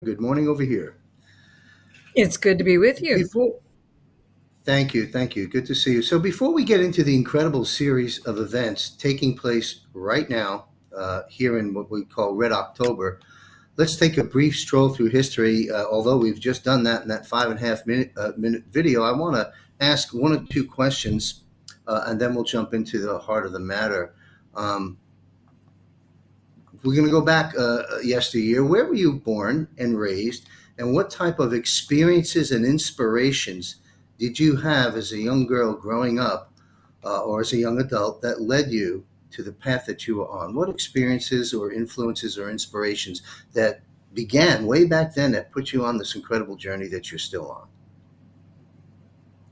Good morning over here. It's good to be with you. Before, thank you. Good to see you. So, before we get into the incredible series of events taking place right now here in what we call Red October, let's take a brief stroll through history. Although we've just done that in that 5.5 minute video, I want to ask one or two questions, and then we'll jump into the heart of the matter. Um, we're going to go back yesteryear. Where were you born and raised, and what type of experiences and inspirations did you have as a young girl growing up, or as a young adult, that led you to the path that you were on? What experiences or influences or inspirations that began way back then that put you on this incredible journey that you're still on?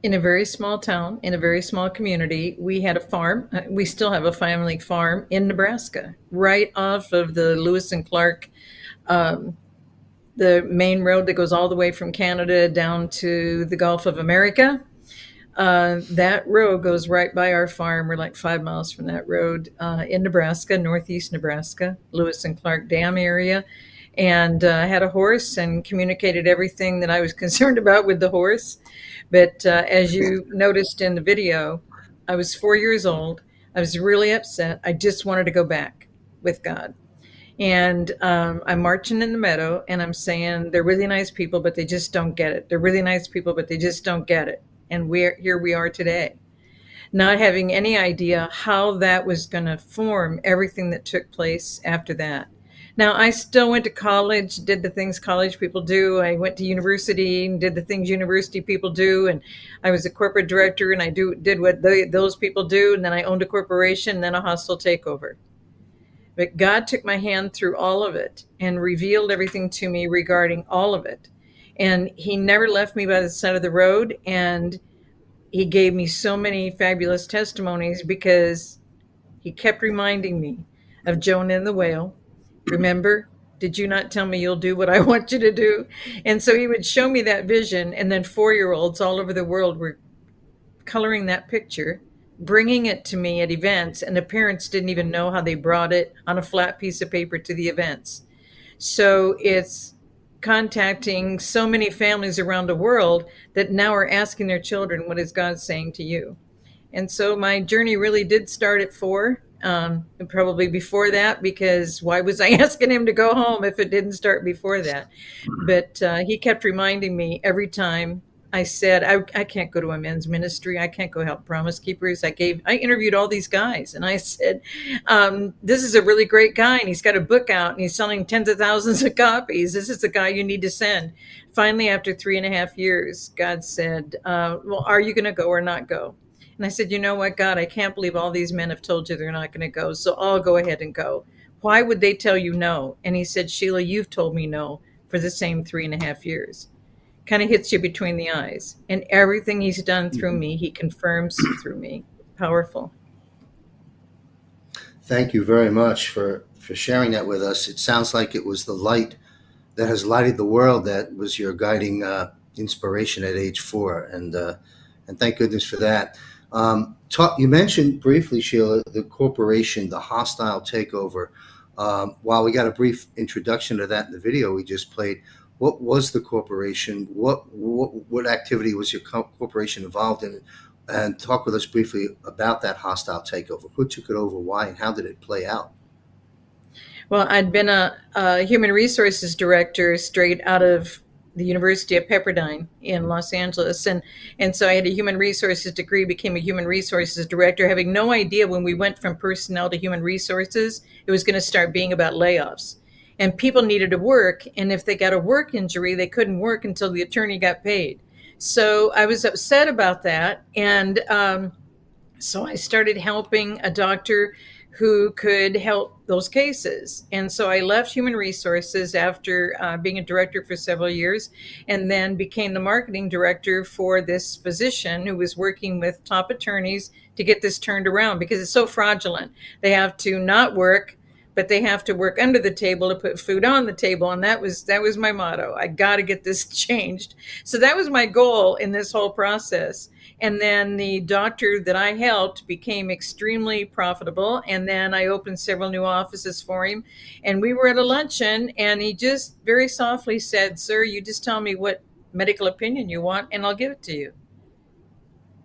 In a very small town, in a very small community, we had a farm. We still have a family farm in Nebraska, right off of the Lewis and Clark, um, the main road that goes all the way from Canada down to the Gulf of America. That road goes right by our farm. We're like 5 miles from that road in Nebraska, northeast Nebraska, Lewis and Clark Dam area. And I had a horse and communicated everything that I was concerned about with the horse. But as you noticed in the video, I was 4 years old. I was really upset. I just wanted to go back with God. And I'm marching in the meadow and I'm saying, they're really nice people, but they just don't get it. They're really nice people, but they just don't get it. And here we are today, not having any idea how that was going to form everything that took place after that. Now, I still went to college, did the things college people do. I went to university and did the things university people do. And I was a corporate director and did what those people do. And then I owned a corporation and then a hostile takeover. But God took my hand through all of it and revealed everything to me regarding all of it. And He never left me by the side of the road. And He gave me so many fabulous testimonies because He kept reminding me of Jonah and the whale. Remember, did you not tell me you'll do what I want you to do? And so He would show me that vision. And then 4 year olds all over the world were coloring that picture, bringing it to me at events. And the parents didn't even know how they brought it on a flat piece of paper to the events. So it's contacting so many families around the world that now are asking their children, what is God saying to you? And so my journey really did start at 4, and probably before that, because why was I asking Him to go home if it didn't start before that? But He kept reminding me every time I said, I can't go to a men's ministry. I can't go help Promise Keepers. I interviewed all these guys and I said, this is a really great guy and he's got a book out and he's selling tens of thousands of copies. This is the guy you need to send. Finally, after 3.5 years, God said, well, are you going to go or not go? And I said, you know what, God, I can't believe all these men have told you they're not going to go. So I'll go ahead and go. Why would they tell you no? And He said, Sheila, you've told me no for the same 3.5 years. Kind of hits you between the eyes. And everything He's done through Mhm. me, He confirms through me. Powerful. Thank you very much for sharing that with us. It sounds like it was the light that has lighted the world that was your guiding inspiration at age 4, and thank goodness for that. You mentioned briefly, Sheila, the corporation, the hostile takeover. While we got a brief introduction to that in the video we just played, what was the corporation? What activity was your corporation involved in? And talk with us briefly about that hostile takeover. Who took it over? Why? And how did it play out? Well, I'd been a human resources director straight out of the University of Pepperdine in Los Angeles. And so I had a human resources degree, became a human resources director, having no idea when we went from personnel to human resources, it was going to start being about layoffs. And people needed to work. And if they got a work injury, they couldn't work until the attorney got paid. So I was upset about that. And so I started helping a doctor who could help those cases. And so I left human resources after being a director for several years and then became the marketing director for this physician who was working with top attorneys to get this turned around because it's so fraudulent. They have to not work, but they have to work under the table to put food on the table. And that was my motto. I got to get this changed. So that was my goal in this whole process. And then the doctor that I helped became extremely profitable. And then I opened several new offices for him. And we were at a luncheon, and he just very softly said, "Sir, you just tell me what medical opinion you want, and I'll give it to you."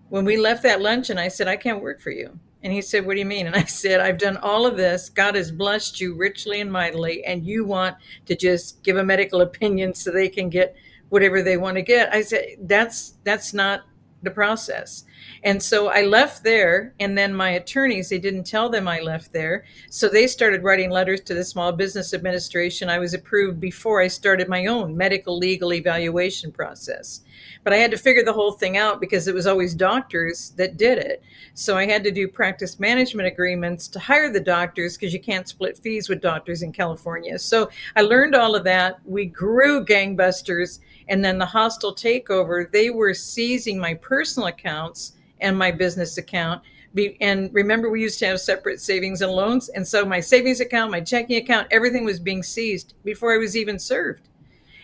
When we left that luncheon, I said, "I can't work for you." And he said, "What do you mean?" And I said, "I've done all of this. God has blessed you richly and mightily, and you want to just give a medical opinion so they can get whatever they want to get." I said, that's not the process. And so I left there, and then my attorneys, they didn't tell them I left there. So they started writing letters to the Small Business Administration. I was approved before I started my own medical legal evaluation process. But I had to figure the whole thing out because it was always doctors that did it. So I had to do practice management agreements to hire the doctors, because you can't split fees with doctors in California. So I learned all of that. We grew gangbusters. And then the hostile takeover, they were seizing my personal accounts and my business account. And remember, we used to have separate savings and loans. And so my savings account, my checking account, everything was being seized before I was even served.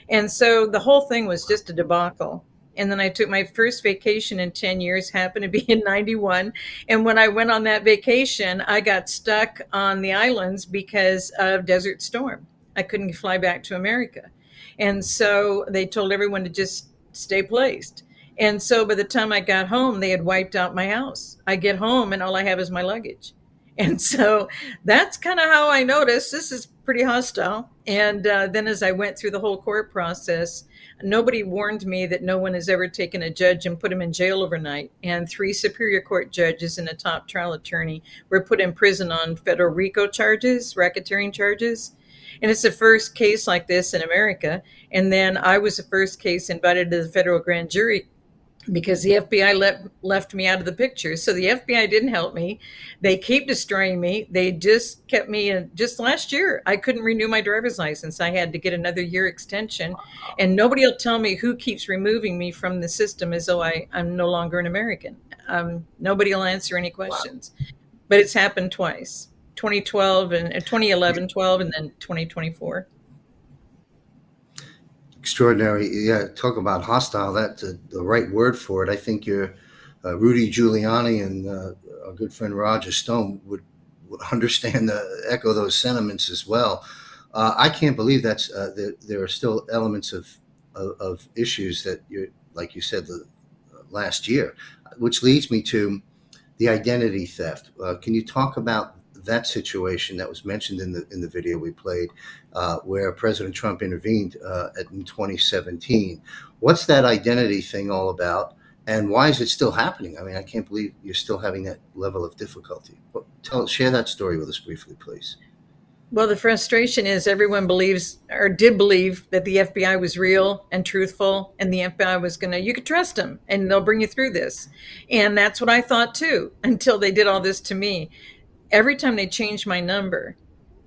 And so the whole thing was just a debacle. And then I took my first vacation in 10 years, happened to be in 91. And when I went on that vacation, I got stuck on the islands because of Desert Storm. I couldn't fly back to America. And so they told everyone to just stay placed. And so by the time I got home, they had wiped out my house. I get home and all I have is my luggage. And so that's kind of how I noticed this is pretty hostile. And then as I went through the whole court process, nobody warned me that no one has ever taken a judge and put him in jail overnight. And 3 Superior Court judges and a top trial attorney were put in prison on federal RICO charges, racketeering charges. And it's the first case like this in America. And then I was the first case invited to the federal grand jury because the FBI left me out of the picture. So the FBI didn't help me. They keep destroying me. They just kept me in. Just last year, I couldn't renew my driver's license. I had to get another year extension. And nobody will tell me who keeps removing me from the system as though I'm no longer an American. Nobody will answer any questions. But it's happened twice. 2012 and 2011, 12, and then 2024. Extraordinary. Yeah, talk about hostile. That's the right word for it. I think your Rudy Giuliani and our good friend Roger Stone would understand echo those sentiments as well. I can't believe that's there are still elements of issues that like you said, the last year, which leads me to the identity theft. Can you talk about that situation that was mentioned in the video we played, where President Trump intervened in 2017? What's that identity thing all about, and why is it still happening? I mean, I can't believe you're still having that level of difficulty. Share that story with us briefly, please. Well, the frustration is everyone believes or did believe that the FBI was real and truthful, and the FBI was you could trust them and they'll bring you through this. And that's what I thought too, until they did all this to me. Every time they changed my number,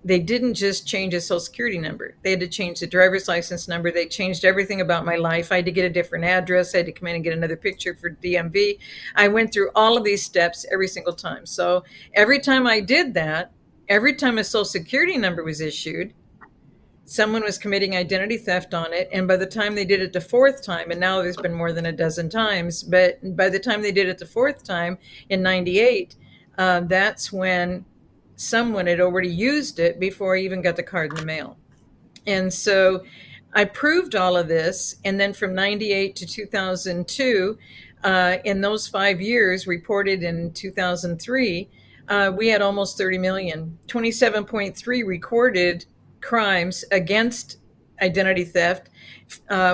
they didn't just change a social security number. They had to change the driver's license number. They changed everything about my life. I had to get a different address. I had to come in and get another picture for DMV. I went through all of these steps every single time. So every time I did that, every time a social security number was issued, someone was committing identity theft on it. And by the time they did it the 4th time, and now there's been more than a dozen times, but by the time they did it the 4th time in 98, that's when someone had already used it before I even got the card in the mail. And so I proved all of this. And then from 98 to 2002, in those 5 years, reported in 2003, we had almost 30 million, 27.3 recorded crimes against identity theft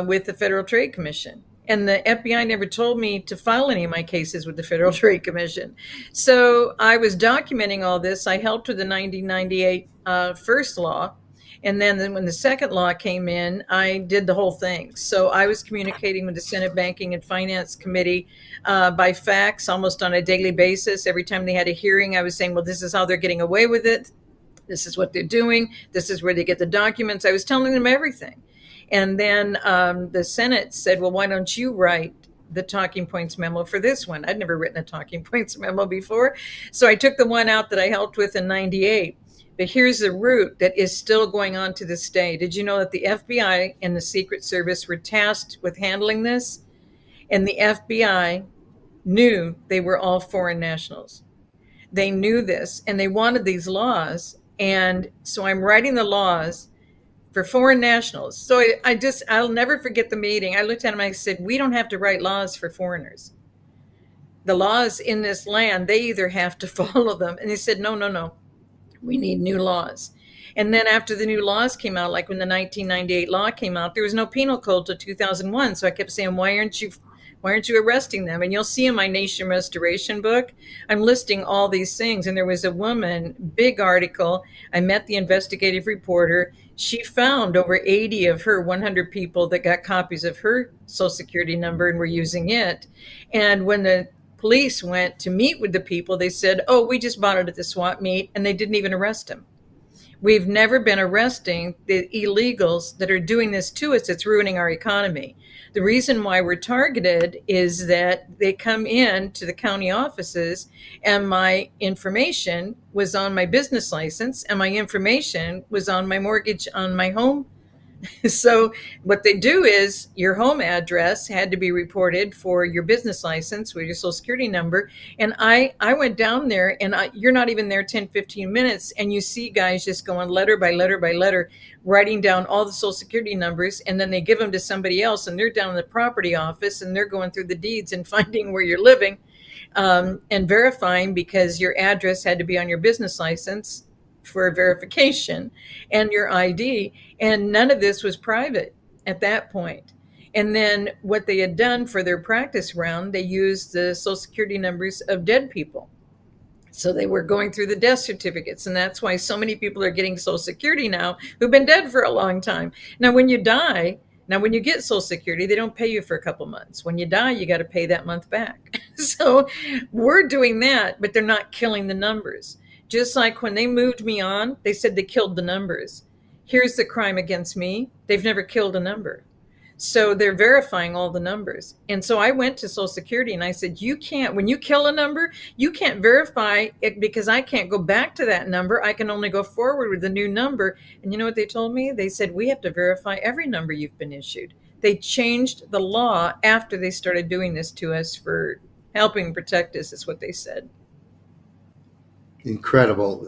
with the Federal Trade Commission. And the FBI never told me to file any of my cases with the Federal Trade Commission. So I was documenting all this. I helped with the 1998 first law. And then when the second law came in, I did the whole thing. So I was communicating with the Senate Banking and Finance Committee by fax almost on a daily basis. Every time they had a hearing, I was saying, well, this is how they're getting away with it. This is what they're doing. This is where they get the documents. I was telling them everything. And then the Senate said, well, why don't you write the talking points memo for this one? I'd never written a talking points memo before. So I took the one out that I helped with in 98. But here's the root that is still going on to this day. Did you know that the FBI and the Secret Service were tasked with handling this? And the FBI knew they were all foreign nationals. They knew this and they wanted these laws. And so I'm writing the laws for foreign nationals. So I'll never forget the meeting. I looked at them and I said, we don't have to write laws for foreigners. The laws in this land, they either have to follow them. And they said, no, no, no. We need new laws. And then after the new laws came out, like when the 1998 law came out, there was no penal code till 2001. So I kept saying, why aren't you arresting them? And you'll see in my Nation Restoration book, I'm listing all these things. And there was a woman, big article. I met the investigative reporter. She found over 80 of her 100 people that got copies of her Social Security number and were using it. And when the police went to meet with the people, they said, oh, we just bought it at the swap meet, and they didn't even arrest him. We've never been arresting the illegals that are doing this to us. It's ruining our economy. The reason why we're targeted is that they come in to the county offices and my information was on my business license and my information was on my mortgage on my home. So what they do is your home address had to be reported for your business license with your Social Security number. And I went down there and you're not even there 10, 15 minutes. And you see guys just going letter by letter by letter, writing down all the Social Security numbers. And then they give them to somebody else and they're down in the property office and they're going through the deeds and finding where you're living and verifying because your address had to be on your business license for verification and your ID. And none of this was private at that point. And then what they had done for their practice round, they used the Social Security numbers of dead people. So they were going through the death certificates. And that's why so many people are getting Social Security now who've been dead for a long time. Now, when you die, when you get Social Security, they don't pay you for a couple months. When you die, you got to pay that month back. So we're doing that, but they're not killing the numbers. Just like when they moved me on, they said they killed the numbers. Here's the crime against me. They've never killed a number. So they're verifying all the numbers. And so I went to Social Security and I said, you can't, when you kill a number, you can't verify it because I can't go back to that number. I can only go forward with the new number. And you know what they told me? They said, we have to verify every number you've been issued. They changed the law after they started doing this to us for helping protect us, is what they said. Incredible.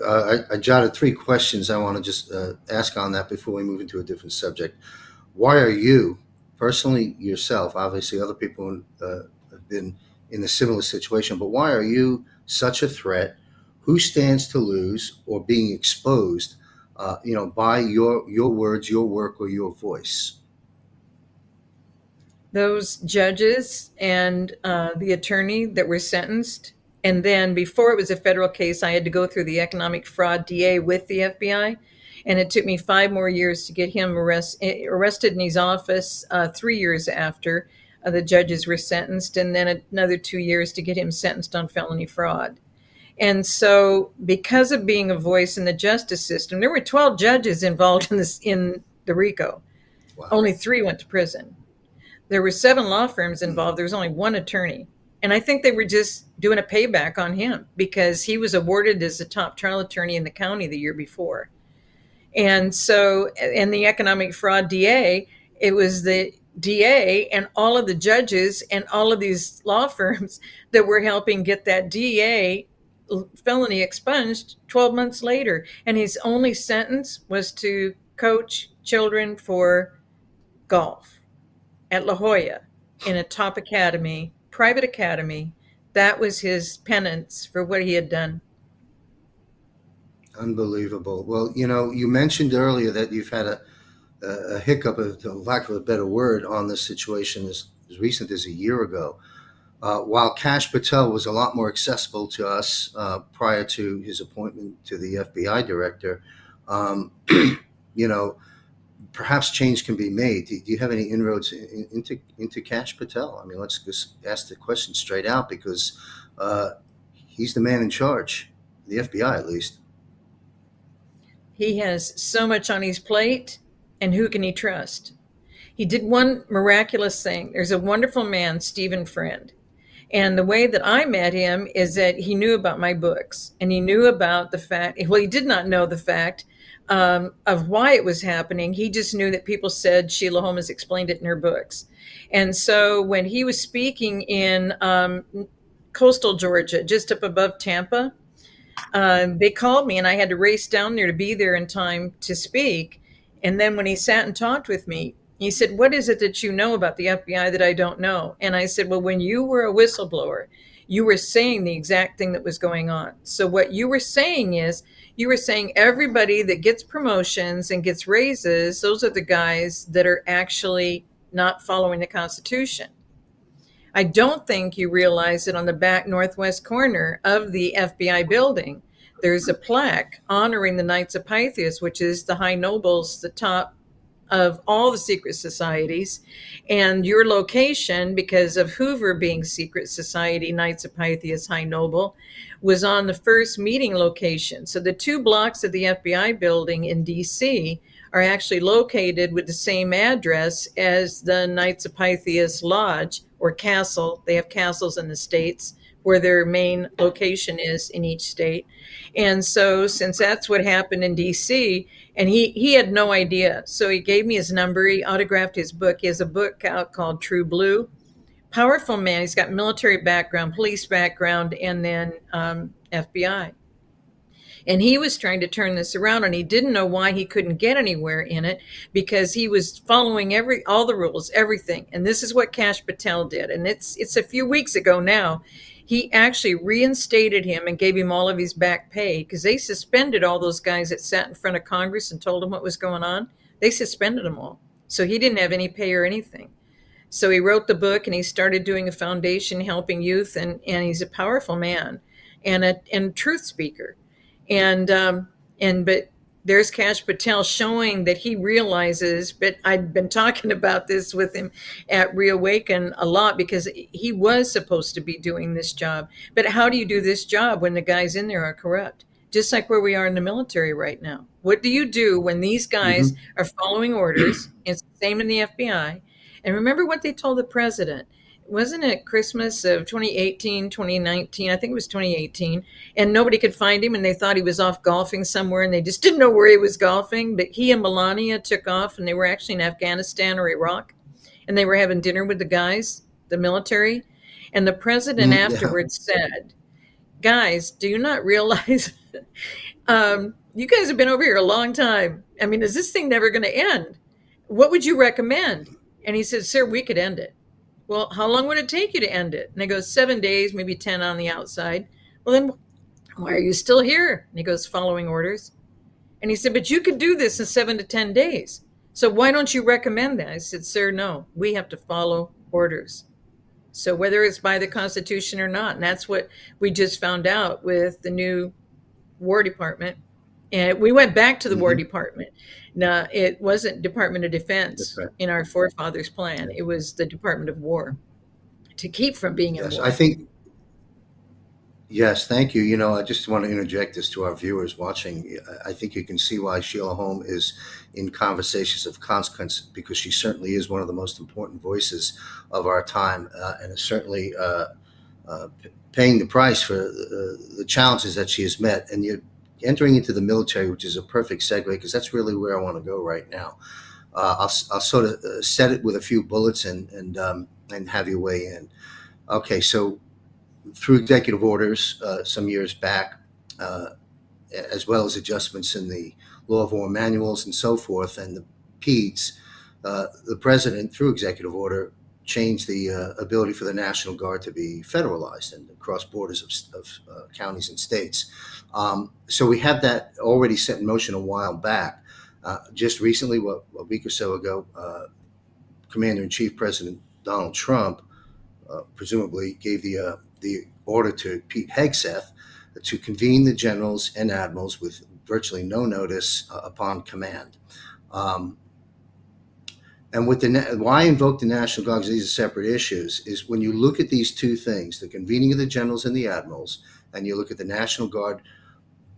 I jotted 3 questions I want to just ask on that before we move into a different subject. Why are you, personally yourself, obviously other people have been in a similar situation, but why are you such a threat? Who stands to lose or being exposed, by your words, your work, or your voice? Those judges and the attorney that were sentenced. And then before it was a federal case, I had to go through the economic fraud DA with the FBI. And it took me 5 more years to get him arrested in his office 3 years after the judges were sentenced. And then another 2 years to get him sentenced on felony fraud. And so because of being a voice in the justice system, there were 12 judges involved in the RICO. Wow. Only 3 went to prison. There were 7 law firms involved. There was only 1 attorney. And I think they were just doing a payback on him because he was awarded as the top trial attorney in the county the year before. And so in the economic fraud DA, it was the DA and all of the judges and all of these law firms that were helping get that DA felony expunged 12 months later. And his only sentence was to coach children for golf at La Jolla in a top academy, private academy. That was his penance for what he had done. Unbelievable. Well, you mentioned earlier that you've had a hiccup, for lack of a better word, on this situation as recent as a year ago. While Kash Patel was a lot more accessible to us prior to his appointment to the FBI director, perhaps change can be made. Do you have any inroads into Kash Patel? I mean, let's just ask the question straight out because he's the man in charge, the FBI at least. He has so much on his plate, and who can he trust? He did one miraculous thing. There's a wonderful man, Stephen Friend. And the way that I met him is that he knew about my books, and he knew about the fact, well, he did not know the fact of why it was happening. He just knew that people said Sheila Holmes explained it in her books. And so when he was speaking in coastal Georgia, just up above Tampa, they called me, and I had to race down there to be there in time to speak. And then when he sat and talked with me, he said, "What is it that you know about the FBI that I don't know?" And I said, "Well, when you were a whistleblower, you were saying the exact thing that was going on. So what you were saying is, you were saying everybody that gets promotions and gets raises, those are the guys that are actually not following the Constitution. I don't think you realize that on the back northwest corner of the FBI building, there's a plaque honoring the Knights of Pythias, which is the high nobles, the top of all the secret societies. And your location, because of Hoover being secret society, Knights of Pythias, high noble, was on the first meeting location. So the 2 blocks of the FBI building in DC are actually located with the same address as the Knights of Pythias Lodge or castle. They have castles in the states where their main location is in each state. And so since that's what happened in DC, and he had no idea. So he gave me his number. He autographed his book. He has a book out called True Blue. Powerful man. He's got military background, police background, and then FBI. And he was trying to turn this around, and he didn't know why he couldn't get anywhere in it, because he was following all the rules, everything. And this is what Kash Patel did. And it's a few weeks ago now. He actually reinstated him and gave him all of his back pay, because they suspended all those guys that sat in front of Congress and told him what was going on. They suspended them all. So he didn't have any pay or anything. So he wrote the book, and he started doing a foundation helping youth, and he's a powerful man and a truth speaker. But there's Kash Patel showing that he realizes, but I've been talking about this with him at Reawaken a lot, because he was supposed to be doing this job. But how do you do this job when the guys in there are corrupt? Just like where we are in the military right now. What do you do when these guys are following orders? It's the same in the FBI. And remember what they told the president. Wasn't it Christmas of 2018, 2019? I think it was 2018. And nobody could find him, and they thought he was off golfing somewhere, and they just didn't know where he was golfing. But he and Melania took off, and they were actually in Afghanistan or Iraq, and they were having dinner with the guys, the military. And the president afterwards said, "Guys, do you not realize you guys have been over here a long time? I mean, is this thing never going to end? What would you recommend?" And he said, "Sir, we could end it." "Well, how long would it take you to end it?" And he goes, 7 days, maybe 10 on the outside. "Well, then why are you still here?" And he goes, "Following orders." And he said, "But you could do this in 7 to 10 days. So why don't you recommend that?" I said, "Sir, no, we have to follow orders." So whether it's by the Constitution or not, and that's what we just found out with the new War Department. And we went back to the War Department. Now, it wasn't Department of Defense in our forefathers' plan. It was the Department of War, to keep from being in war. I think, yes, thank you. You know, I just want to interject this to our viewers watching. I think you can see why Sheila Holm is in conversations of consequence, because she certainly is one of the most important voices of our time, and is certainly paying the price for the challenges that she has met. And you're entering into the military, which is a perfect segue, because that's really where I want to go right now. I'll sort of set it with a few bullets and have you weigh in. Okay, so through executive orders some years back, as well as adjustments in the law of war manuals and so forth, and the PEDS, the president, through executive order, changed the ability for the National Guard to be federalized and across borders of counties and states. So we have that already set in motion a while back. Just recently, a week or so ago, Commander-in-Chief President Donald Trump presumably gave the order to Pete Hegseth to convene the generals and admirals with virtually no notice upon command. And with why invoke the National Guard, because these are separate issues, is when you look at these two things, the convening of the generals and the admirals, and you look at the National Guard,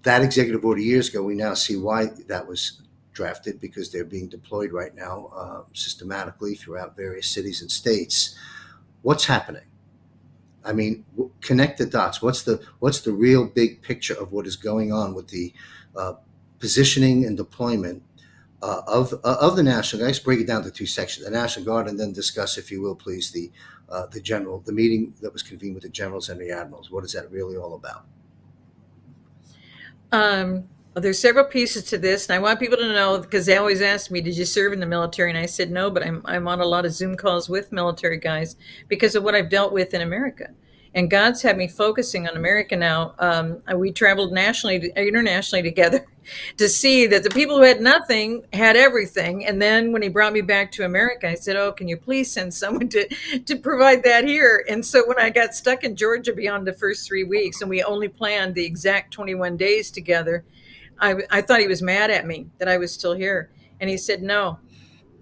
that executive order years ago, we now see why that was drafted, because they're being deployed right now systematically throughout various cities and states. What's happening? I mean, connect the dots. What's the real big picture of what is going on with the uh, positioning and deployment of the National Guard? Let's break it down to two sections: the National Guard, and then discuss, if you will, please, the meeting that was convened with the generals and the admirals. What is that really all about? Well, there's several pieces to this, and I want people to know because they always ask me, "Did you serve in the military?" And I said no, but I'm on a lot of Zoom calls with military guys because of what I've dealt with in America. And God's had me focusing on America now. We traveled nationally, internationally together to see that the people who had nothing had everything. And then when He brought me back to America, I said, "Oh, can you please send someone to provide that here?" And so when I got stuck in Georgia beyond the first 3 weeks, and we only planned the exact 21 days together, I thought He was mad at me that I was still here. And He said, "No,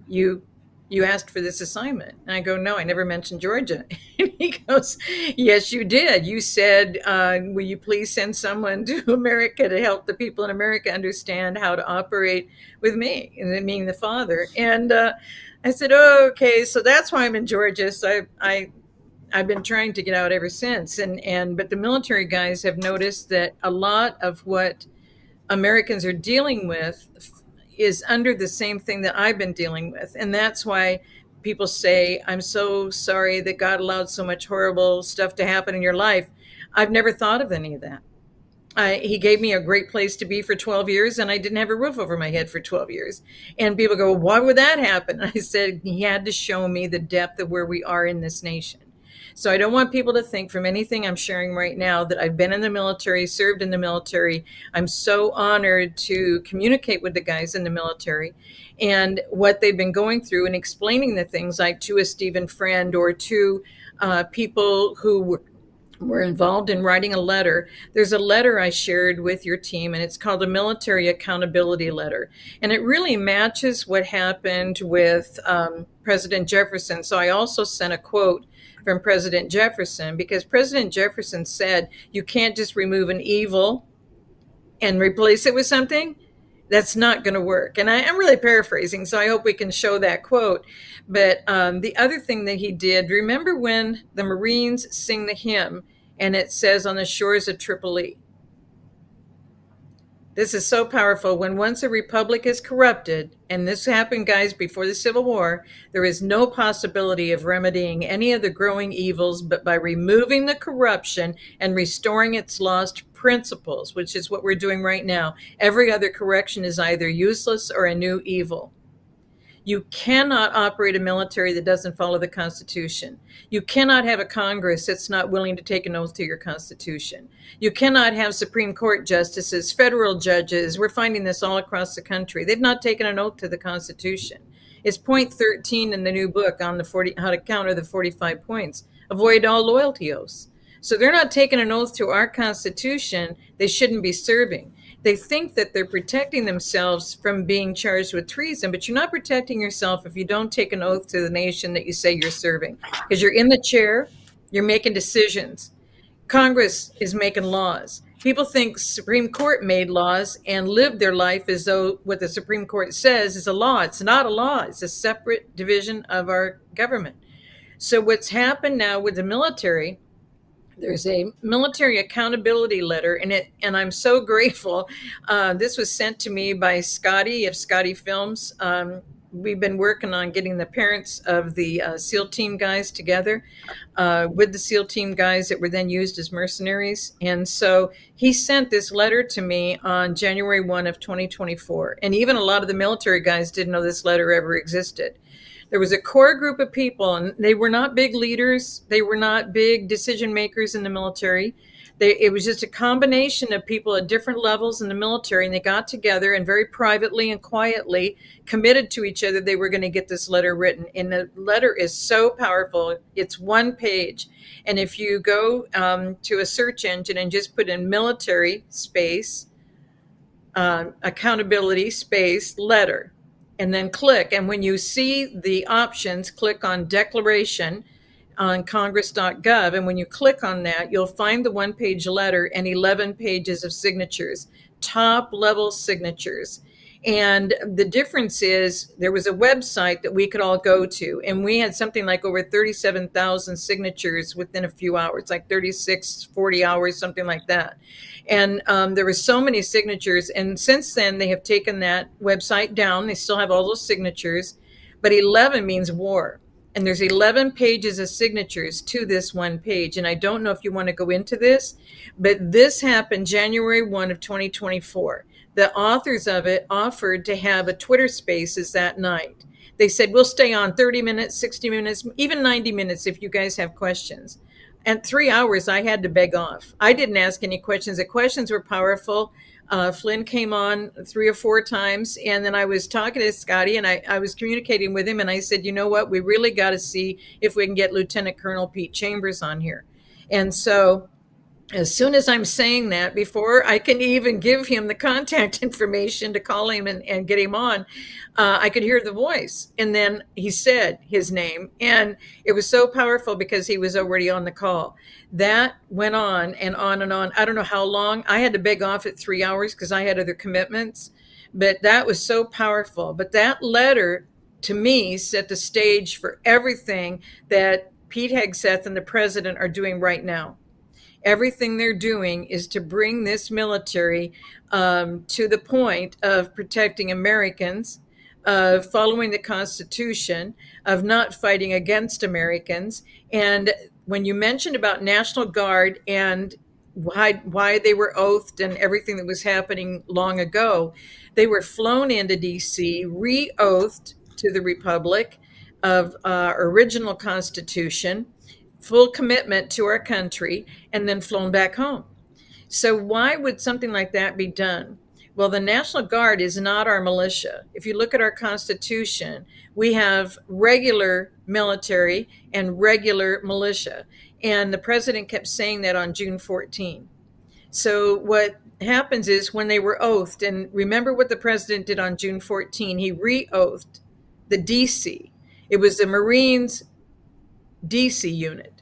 you you asked for this assignment." And I go, "No, I never mentioned Georgia." And he goes, "Yes, you did. You said, will you please send someone to America to help the people in America understand how to operate with me," and then meaning the Father. And I said, "Oh, okay, so that's why I'm in Georgia." So I've been trying to get out ever since. But the military guys have noticed that a lot of what Americans are dealing with is under the same thing that I've been dealing with. And that's why people say, "I'm so sorry that God allowed so much horrible stuff to happen in your life." I've never thought of any of that. He gave me a great place to be for 12 years, and I didn't have a roof over my head for 12 years. And people go, "Why would that happen?" And I said, He had to show me the depth of where we are in this nation. So I don't want people to think from anything I'm sharing right now that I've been in the military, served in the military. I'm so honored to communicate with the guys in the military and what they've been going through and explaining the things, like to a Stephen friend or to people who were involved in writing a letter. There's a letter I shared with your team, and it's called the Military Accountability Letter. And it really matches what happened with President Jefferson. So I also sent a quote from President Jefferson, because President Jefferson said, "You can't just remove an evil and replace it with something. That's not going to work." And I'm really paraphrasing, so I hope we can show that quote. But the other thing that he did, remember when the Marines sing the hymn and it says, "On the shores of Tripoli." This is so powerful. When once a republic is corrupted, and this happened, guys, before the Civil War, there is no possibility of remedying any of the growing evils but by removing the corruption and restoring its lost principles, which is what we're doing right now. Every other correction is either useless or a new evil. You cannot operate a military that doesn't follow the Constitution. You cannot have a Congress that's not willing to take an oath to your Constitution. You cannot have Supreme Court justices, federal judges. We're finding this all across the country. They've not taken an oath to the Constitution. It's point 13 in the new book on how to counter the 45 points. Avoid all loyalty oaths. So they're not taking an oath to our Constitution. They shouldn't be serving. They think that they're protecting themselves from being charged with treason, but you're not protecting yourself if you don't take an oath to the nation that you say you're serving. Because you're in the chair, you're making decisions. Congress is making laws. People think Supreme Court made laws and lived their life as though what the Supreme Court says is a law. It's not a law. It's a separate division of our government. So what's happened now with the military, there's a military accountability letter in it, and I'm so grateful. This was sent to me by Scotty of Scotty Films. We've been working on getting the parents of the SEAL team guys together with the SEAL team guys that were then used as mercenaries. And so he sent this letter to me on January 1 of 2024. And even a lot of the military guys didn't know this letter ever existed. There was a core group of people, and they were not big leaders. They were not big decision makers in the military. It was just a combination of people at different levels in the military, and they got together and very privately and quietly committed to each other they were going to get this letter written. And the letter is so powerful. It's one page. And if you go to a search engine and just put in military space, accountability space, letter, and then click. And when you see the options, click on declaration on congress.gov. And when you click on that, you'll find the one-page letter and 11 pages of signatures, top level signatures. And the difference is there was a website that we could all go to, and we had something like over 37,000 signatures within a few hours, like 36, 40 hours, something like that. And there were so many signatures. And since then, they have taken that website down. They still have all those signatures, but 11 means war. And there's 11 pages of signatures to this one page. And I don't know if you want to go into this, but this happened January 1 of 2024. The authors of it offered to have a Twitter Spaces that night. They said, we'll stay on 30 minutes, 60 minutes, even 90 minutes if you guys have questions. And 3 hours, I had to beg off. I didn't ask any questions. The questions were powerful. Flynn came on 3 or 4 times, and then I was talking to Scotty, and I was communicating with him, and I said, you know what, we really got to see if we can get Lieutenant Colonel Pete Chambers on here. And so as soon as I'm saying that, before I can even give him the contact information to call him and get him on, I could hear the voice. And then he said his name. And it was so powerful because he was already on the call. That went on and on and on. I don't know how long. I had to beg off at 3 hours because I had other commitments. But that was so powerful. But that letter, to me, set the stage for everything that Pete Hegseth and the president are doing right now. Everything they're doing is to bring this military to the point of protecting Americans, of following the Constitution, of not fighting against Americans. And when you mentioned about National Guard and why they were oathed and everything that was happening long ago, they were flown into D.C., re-oathed to the Republic of our original Constitution, full commitment to our country, and then flown back home. So why would something like that be done? Well, the National Guard is not our militia. If you look at our Constitution, we have regular military and regular militia. And the president kept saying that on June 14. So what happens is when they were oathed, and remember what the president did on June 14, he re-oathed the DC. It was the Marines DC unit.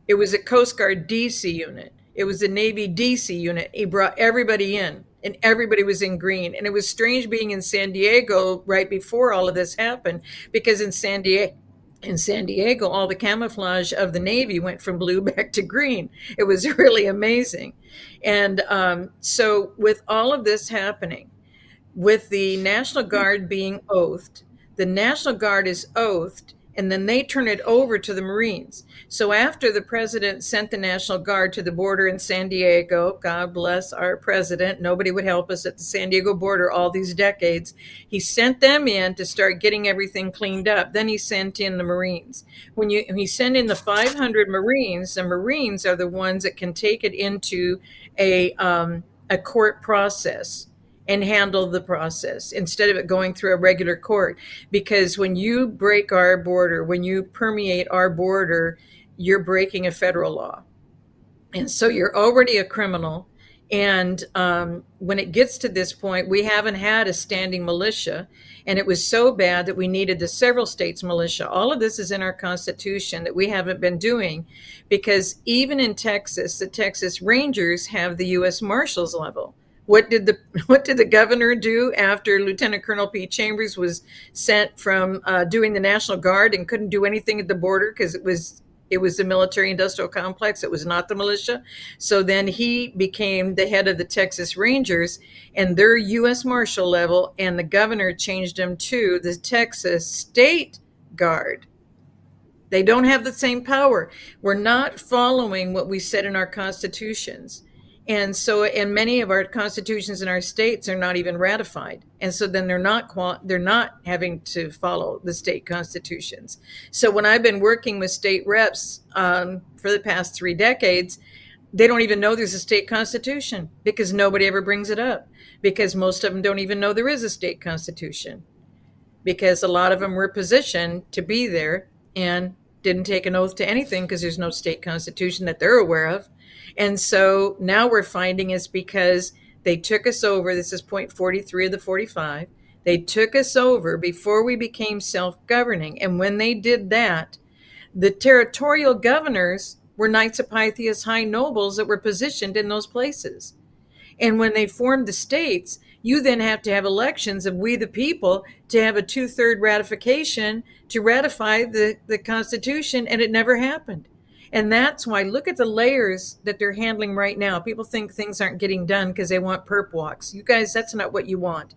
It was a Coast Guard DC unit. It was a Navy DC unit. He brought everybody in, and everybody was in green. And it was strange being in San Diego right before all of this happened, because in San Diego, all the camouflage of the Navy went from blue back to green. It was really amazing. And so with all of this happening, with the National Guard being oathed, the National Guard is oathed, and then they turn it over to the Marines. So after the president sent the National Guard to the border in San Diego, God bless our president, nobody would help us at the San Diego border all these decades, he sent them in to start getting everything cleaned up. Then he sent in the Marines. When he sent in the 500 Marines, the Marines are the ones that can take it into a court process and handle the process instead of it going through a regular court. Because when you break our border, when you permeate our border, you're breaking a federal law. And so you're already a criminal. And when it gets to this point, we haven't had a standing militia. And it was so bad that we needed the several states militia. All of this is in our Constitution that we haven't been doing, because even in Texas, the Texas Rangers have the U.S. Marshals level. What did the governor do after Lieutenant Colonel Pete Chambers was sent from doing the National Guard and couldn't do anything at the border because it was the military-industrial complex? It was not the militia. So then he became the head of the Texas Rangers, and their U.S. Marshal level, and the governor changed them to the Texas State Guard. They don't have the same power. We're not following what we said in our constitutions. And so, and many of our constitutions in our states are not even ratified. And so then they're not having to follow the state constitutions. So when I've been working with state reps for the past 3 decades, they don't even know there's a state constitution, because nobody ever brings it up, because most of them don't even know there is a state constitution, because a lot of them were positioned to be there and didn't take an oath to anything because there's no state constitution that they're aware of. And so now we're finding it's because they took us over. This is point 43 of the 45. They took us over before we became self-governing. And when they did that, the territorial governors were Knights of Pythias high nobles that were positioned in those places. And when they formed the states, you then have to have elections of we the people to have a 2/3 ratification to ratify the Constitution, and it never happened. And that's why, look at the layers that they're handling right now. People think things aren't getting done because they want perp walks. You guys, that's not what you want.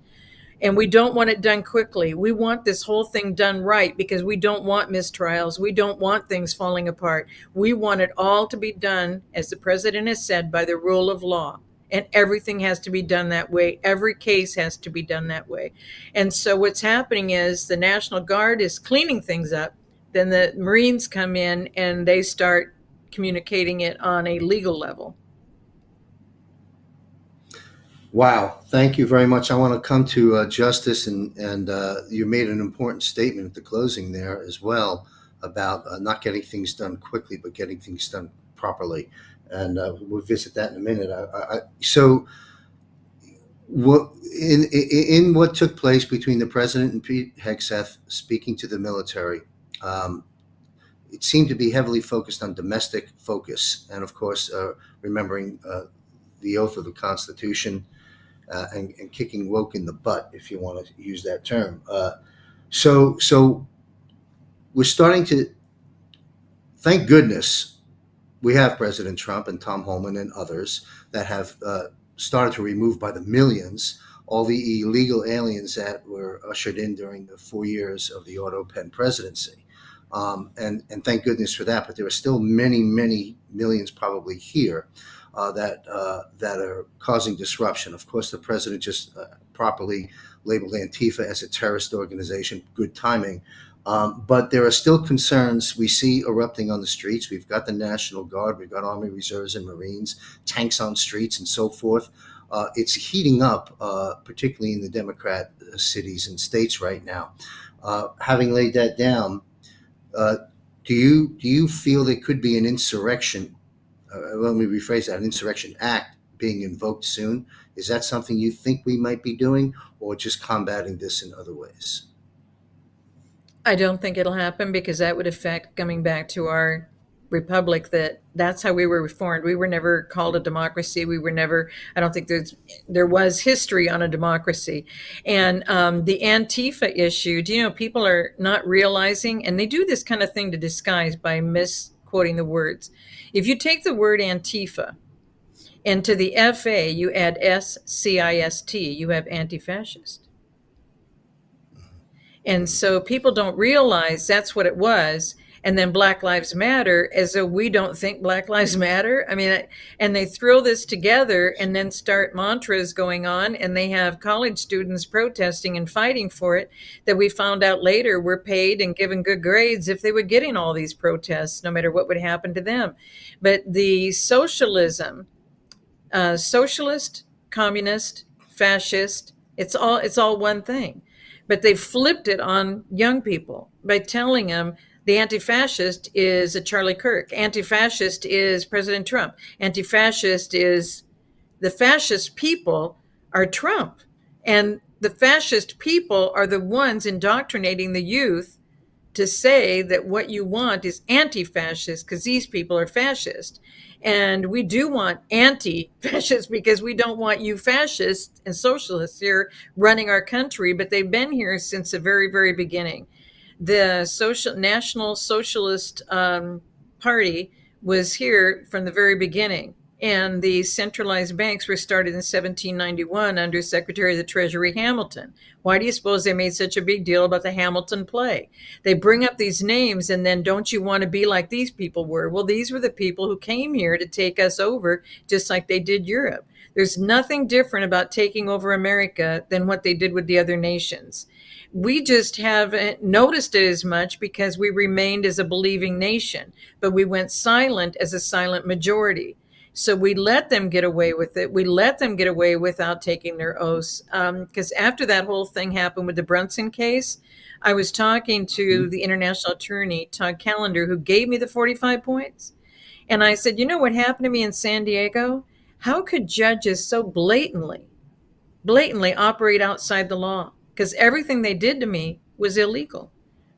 And we don't want it done quickly. We want this whole thing done right because we don't want mistrials. We don't want things falling apart. We want it all to be done, as the president has said, by the rule of law. And everything has to be done that way. Every case has to be done that way. And so what's happening is the National Guard is cleaning things up. Then the Marines come in and they start communicating it on a legal level. Wow, thank you very much. I want to come to Justice, and you made an important statement at the closing there as well about not getting things done quickly, but getting things done properly. And we'll visit that in a minute. So, what in what took place between the president and Pete Hegseth speaking to the military? It seemed to be heavily focused on domestic focus, and of course, remembering the oath of the Constitution. And kicking woke in the butt, if you want to use that term. So we're starting to, thank goodness, we have President Trump and Tom Homan and others that have started to remove by the millions all the illegal aliens that were ushered in during the 4 years of the auto pen presidency. And thank goodness for that. But there are still many, many millions probably here that are causing disruption. Of course, the president just properly labeled Antifa as a terrorist organization. Good timing. But there are still concerns we see erupting on the streets. We've got the National Guard, we've got Army Reserves and Marines, tanks on streets and so forth. It's heating up, particularly in the Democrat cities and states right now. Having laid that down, do you feel there could be an insurrection? Let me rephrase that: an insurrection act being invoked soon. Is that something you think we might be doing, or just combating this in other ways? I don't think it'll happen because that would affect, coming back to our republic, that's how we were reformed. We were never called a democracy. We were never, I don't think there was history on a democracy. And the Antifa issue, do you know, people are not realizing, and they do this kind of thing to disguise by misquoting the words. If you take the word Antifa and to the FA you add SCIST, you have anti-fascist. And so people don't realize that's what it was. And then Black Lives Matter, as though we don't think Black Lives Matter. I mean, and they throw this together and then start mantras going on, and they have college students protesting and fighting for it that we found out later were paid and given good grades if they were getting all these protests, no matter what would happen to them. But the socialism, socialist, communist, fascist, it's all one thing. But they flipped it on young people by telling them the anti-fascist is a Charlie Kirk. Anti-fascist is President Trump. Anti-fascist is the fascist people are Trump. And the fascist people are the ones indoctrinating the youth to say that what you want is anti-fascist because these people are fascist. And we do want anti-fascists because we don't want you fascists and socialists here running our country, but they've been here since the very, very beginning. The National Socialist Party was here from the very beginning. And the centralized banks were started in 1791 under Secretary of the Treasury Hamilton. Why do you suppose they made such a big deal about the Hamilton play? They bring up these names and then, don't you want to be like these people were? Well, these were the people who came here to take us over, just like they did Europe. There's nothing different about taking over America than what they did with the other nations. We just haven't noticed it as much because we remained as a believing nation, but we went silent as a silent majority. So we let them get away with it. We let them get away without taking their oaths. Because after that whole thing happened with the Brunson case, I was talking to the international attorney, Todd Callender, who gave me the 45 points. And I said, you know what happened to me in San Diego? How could judges so blatantly operate outside the law? Because everything they did to me was illegal.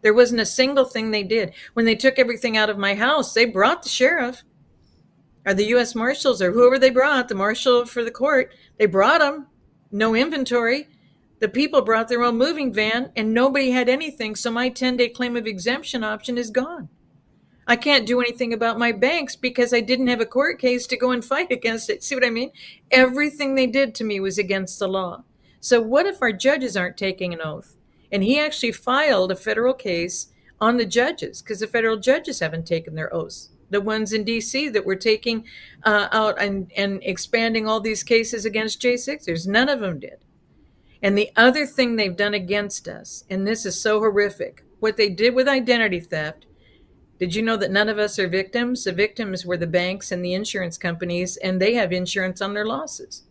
There wasn't a single thing they did. When they took everything out of my house, they brought the sheriff. Are the U.S. Marshals or whoever they brought, the marshal for the court, they brought them, no inventory. The people brought their own moving van and nobody had anything. So my 10-day claim of exemption option is gone. I can't do anything about my banks because I didn't have a court case to go and fight against it. See what I mean? Everything they did to me was against the law. So what if our judges aren't taking an oath? And he actually filed a federal case on the judges because the federal judges haven't taken their oaths. The ones in D.C. that were taking out and expanding all these cases against J6ers, none of them did. And the other thing they've done against us, and this is so horrific, what they did with identity theft. Did you know that none of us are victims? The victims were the banks and the insurance companies, and they have insurance on their losses.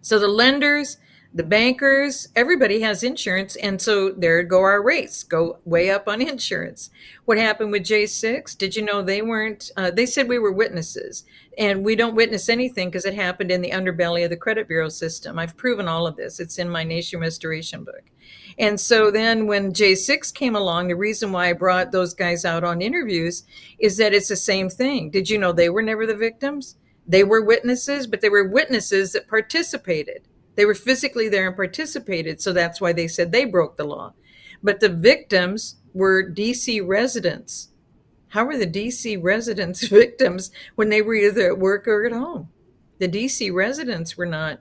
So the lenders, the bankers, everybody has insurance, and so there go our rates, go way up on insurance. What happened with J6? Did you know they weren't, they said we were witnesses, and we don't witness anything because it happened in the underbelly of the credit bureau system. I've proven all of this. It's in my Nation Restoration book. And so then when J6 came along, the reason why I brought those guys out on interviews is that it's the same thing. Did you know they were never the victims? They were witnesses, but they were witnesses that participated. They were physically there and participated, so that's why they said they broke the law. But the victims were D.C. residents. How were the D.C. residents victims when they were either at work or at home? The D.C. residents were not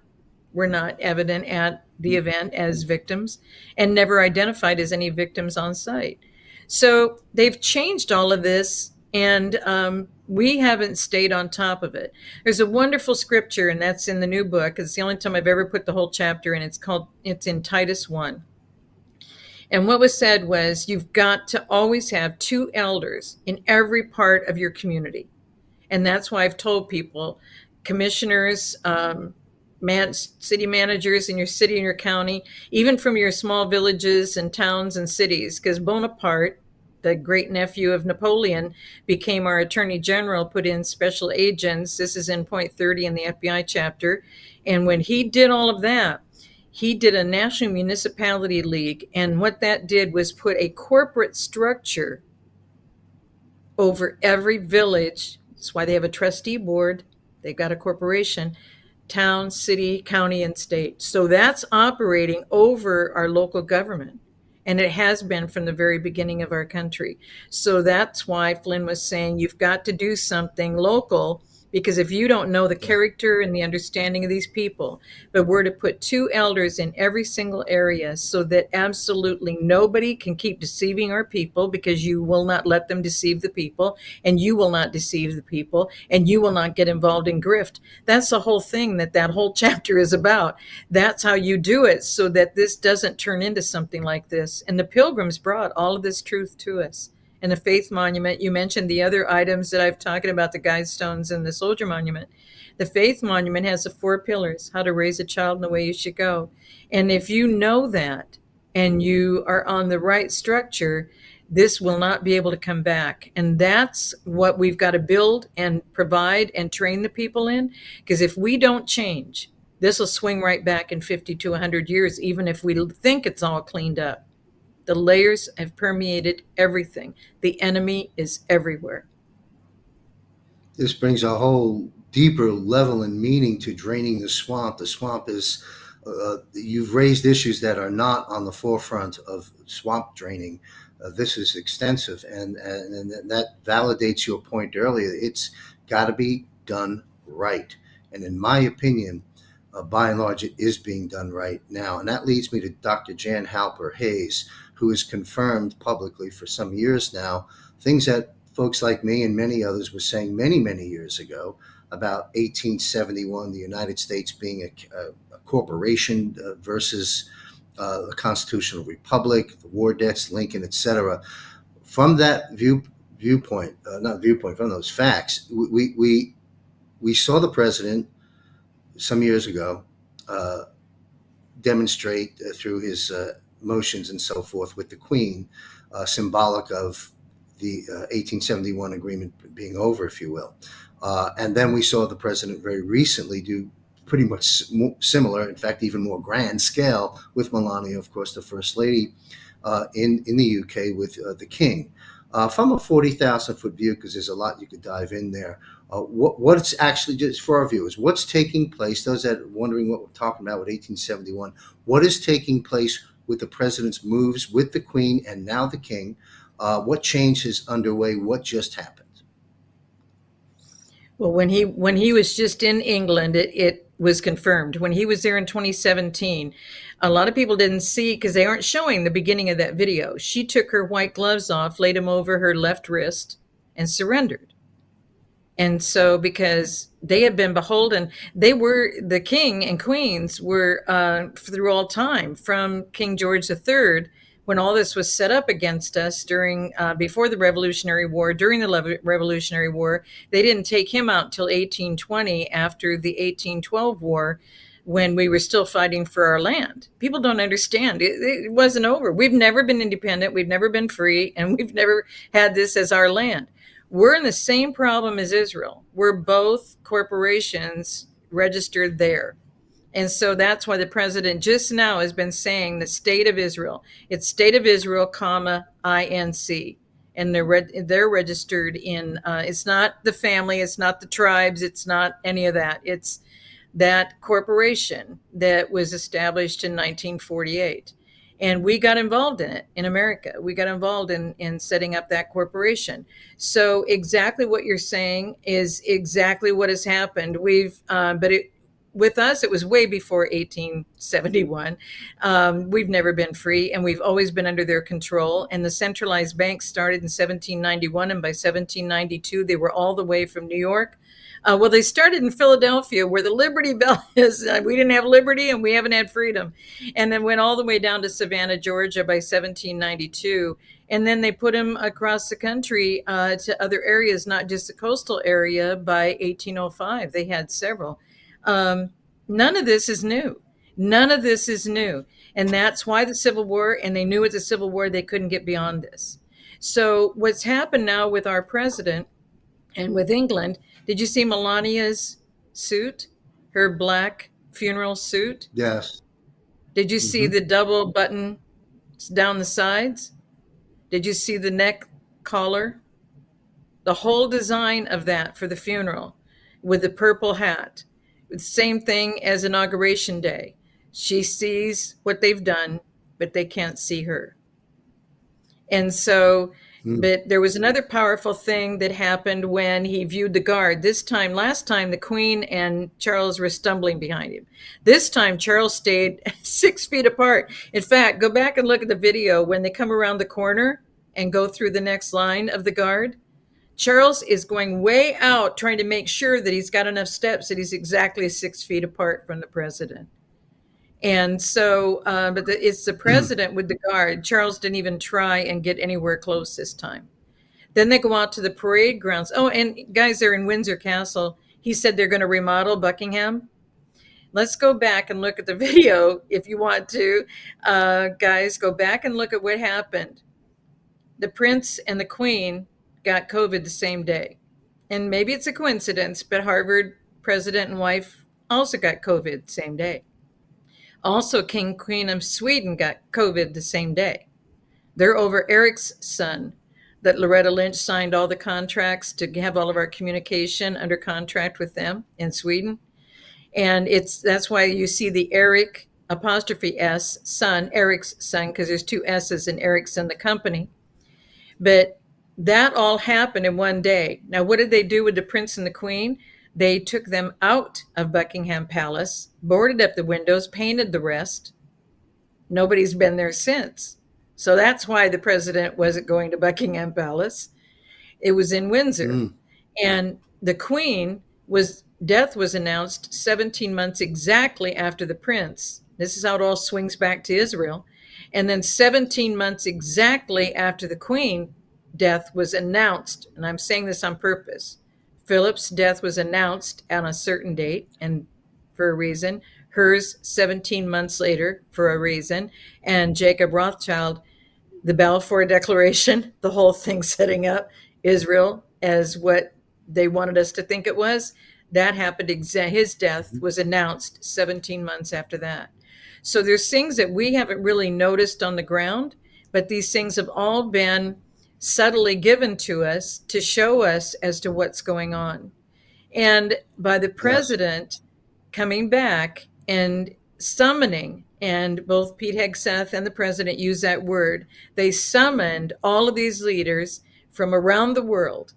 evident at the event as victims and never identified as any victims on site. So they've changed all of this, and we haven't stayed on top of it. There's a wonderful scripture, and that's in the new book. It's the only time I've ever put the whole chapter in. It's in Titus 1. And what was said was, you've got to always have 2 elders in every part of your community. And that's why I've told people, commissioners, city managers in your city and your county, even from your small villages and towns and cities, because Bonaparte, the great nephew of Napoleon, became our attorney general, put in special agents. This is in point 30 in the FBI chapter. And when he did all of that, he did a national municipality league. And what that did was put a corporate structure over every village. That's why they have a trustee board. They've got a corporation, town, city, county, and state. So that's operating over our local government. And it has been from the very beginning of our country. So that's why Flynn was saying you've got to do something local, because if you don't know the character and the understanding of these people, but we're to put 2 elders in every single area so that absolutely nobody can keep deceiving our people, because you will not let them deceive the people, and you will not deceive the people, and you will not get involved in grift. That's the whole thing that whole chapter is about. That's how you do it so that this doesn't turn into something like this. And the Pilgrims brought all of this truth to us. And the Faith Monument, you mentioned the other items that I've talked about, the guide stones and the Soldier Monument. The Faith Monument has the 4 pillars, how to raise a child in the way you should go. And if you know that and you are on the right structure, this will not be able to come back. And that's what we've got to build and provide and train the people in. Because if we don't change, this will swing right back in 50 to 100 years, even if we think it's all cleaned up. The layers have permeated everything. The enemy is everywhere. This brings a whole deeper level and meaning to draining the swamp. The swamp is, you've raised issues that are not on the forefront of swamp draining. This is extensive, and that validates your point earlier. It's got to be done right. And in my opinion, by and large, it is being done right now. And that leads me to Dr. Jan Halper Hayes, who has confirmed publicly for some years now things that folks like me and many others were saying many, many years ago about 1871, the United States being a corporation versus a constitutional republic, the war debts, Lincoln, etc. From that viewpoint, from those facts, we saw the president some years ago demonstrate through his motions and so forth with the Queen, symbolic of the 1871 agreement being over, if you will. And then we saw the president very recently do pretty much similar, in fact, even more grand scale with Melania, of course, the First Lady in the UK with the King. From a 40,000-foot view, because there's a lot you could dive in there, what's actually, just for our viewers, what's taking place, those that are wondering what we're talking about with 1871, what is taking place with the president's moves with the Queen and now the King? What change is underway? What just happened? Well, when he was just in England, it was confirmed. When he was there in 2017, a lot of people didn't see because they aren't showing the beginning of that video. She took her white gloves off, laid them over her left wrist, and surrendered. And so, because they had been beholden, they were, the king and queens were through all time, from King George III, when all this was set up against us during before the Revolutionary War, during the Revolutionary War. They didn't take him out till 1820, after the 1812 war, when we were still fighting for our land. People don't understand. It wasn't over. We've never been independent. We've never been free, and we've never had this as our land. We're in the same problem as Israel. We're both corporations registered there. And so that's why the president just now has been saying the state of Israel. It's state of Israel, comma, INC. And they're registered in, it's not the family, it's not the tribes, it's not any of that. It's that corporation that was established in 1948. And we got involved in it in America. We got involved in setting up that corporation. So exactly what you're saying is exactly what has happened. With us, it was way before 1871. We've never been free, and we've always been under their control. And the centralized banks started in 1791, and by 1792, they were all the way from New York. Well, they started in Philadelphia, where the Liberty Bell is. We didn't have liberty, and we haven't had freedom. And then went all the way down to Savannah, Georgia by 1792. And then they put them across the country to other areas, not just the coastal area, by 1805. They had several. None of this is new. None of this is new. And that's why the Civil War, and they knew with the Civil War, they couldn't get beyond this. So what's happened now with our president and with England, did you see Melania's suit, her black funeral suit? Yes. Did you see the double button down the sides? Did you see the neck collar? The whole design of that for the funeral with the purple hat. Same thing as Inauguration Day. She sees what they've done, but they can't see her. And so, but there was another powerful thing that happened when he viewed the guard. Last time, the Queen and Charles were stumbling behind him. This time, Charles stayed 6 feet apart. In fact, go back and look at the video when they come around the corner and go through the next line of the guard. Charles is going way out, trying to make sure that he's got enough steps, that he's exactly 6 feet apart from the president. And so, it's the president with the guard. Charles didn't even try and get anywhere close this time. Then they go out to the parade grounds. Oh, and guys, they're in Windsor Castle. He said they're going to remodel Buckingham. Let's go back and look at the video if you want to. Guys, go back and look at what happened. The prince and the queen got COVID the same day. And maybe it's a coincidence, but Harvard president and wife also got COVID the same day. Also, King Queen of Sweden got COVID the same day. They're over Eric's son, that Loretta Lynch signed all the contracts to have all of our communication under contract with them in Sweden. And that's why you see the Eric apostrophe S son, Eric's son, because there's 2 S's in Ericsson, the company. But that all happened in one day. Now, what did they do with the prince and the queen? They took them out of Buckingham Palace, boarded up the windows, painted the rest. Nobody's been there since. So that's why the president wasn't going to Buckingham Palace. It was in Windsor. And the queen death was announced 17 months exactly after the prince. This is how it all swings back to Israel. And then 17 months exactly after the queen, death was announced. And I'm saying this on purpose. Philip's death was announced on a certain date and for a reason. Hers 17 months later for a reason. And Jacob Rothschild, the Balfour Declaration, the whole thing setting up Israel as what they wanted us to think it was, that happened. His death was announced 17 months after that. So there's things that we haven't really noticed on the ground, but these things have all been subtly given to us to show us as to what's going on. And by the Yes. president coming back and summoning, and both Pete Hegseth and the president use that word, they summoned all of these leaders from around the world.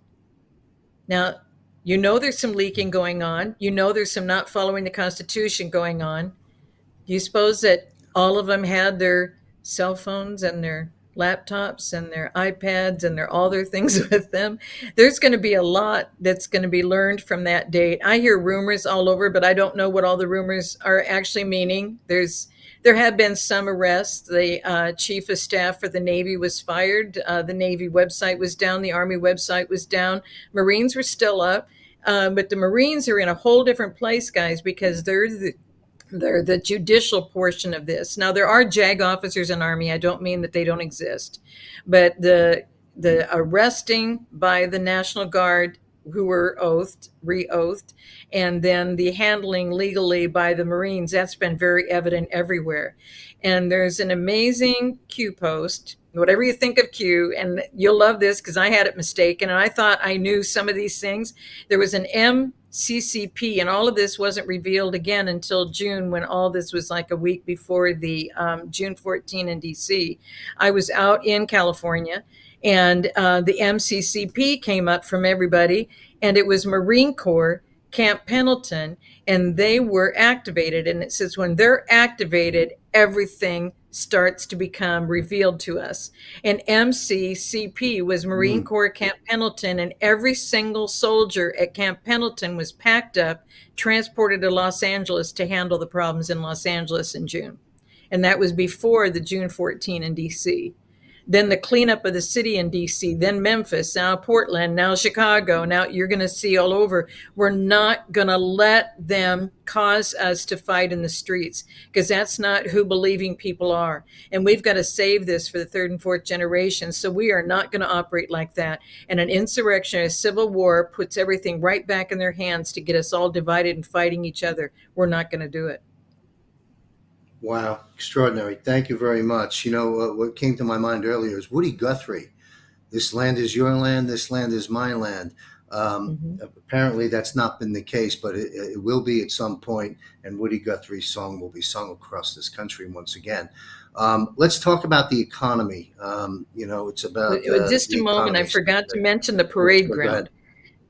Now, you know there's some leaking going on. You know there's some not following the Constitution going on. Do you suppose that all of them had their cell phones and their laptops and their iPads and all their things with them? There's going to be a lot that's going to be learned from that date. I hear rumors all over, but I don't know what all the rumors are actually meaning. There have been some arrests. The chief of staff for the Navy was fired. The Navy website was down. The Army website was down. Marines were still up. But the Marines are in a whole different place, guys, because they're the judicial portion of this. Now, there are JAG officers in Army. I don't mean that they don't exist, but the arresting by the National Guard, who were re-oathed, and then the handling legally by the Marines, that's been very evident everywhere. And there's an amazing Q post, whatever you think of Q, and you'll love this because I had it mistaken, and I thought I knew some of these things. There was an MCCP, and all of this wasn't revealed again until June, when all this was like a week before the June 14 in DC. I was out in California, and the MCCP came up from everybody, and it was Marine Corps, Camp Pendleton, and they were activated. And it says when they're activated, everything starts to become revealed to us. And MCCP was Marine Corps Camp Pendleton, and every single soldier at Camp Pendleton was packed up, transported to Los Angeles to handle the problems in Los Angeles in June. And that was before the June 14 in DC. Then the cleanup of the city in DC, then Memphis, now Portland, now Chicago. Now you're going to see all over. We're not going to let them cause us to fight in the streets, because that's not who believing people are. And we've got to save this for the third and fourth generation. So we are not going to operate like that. And an insurrection, a civil war, puts everything right back in their hands to get us all divided and fighting each other. We're not going to do it. Wow, extraordinary. Thank you very much. You know, what came to my mind earlier is Woody Guthrie. This land is your land. This land is my land. Apparently, that's not been the case, but it will be at some point, and Woody Guthrie's song will be sung across this country once again. Let's talk about the economy. You know, it's about just a moment. I forgot to mention the parade ground,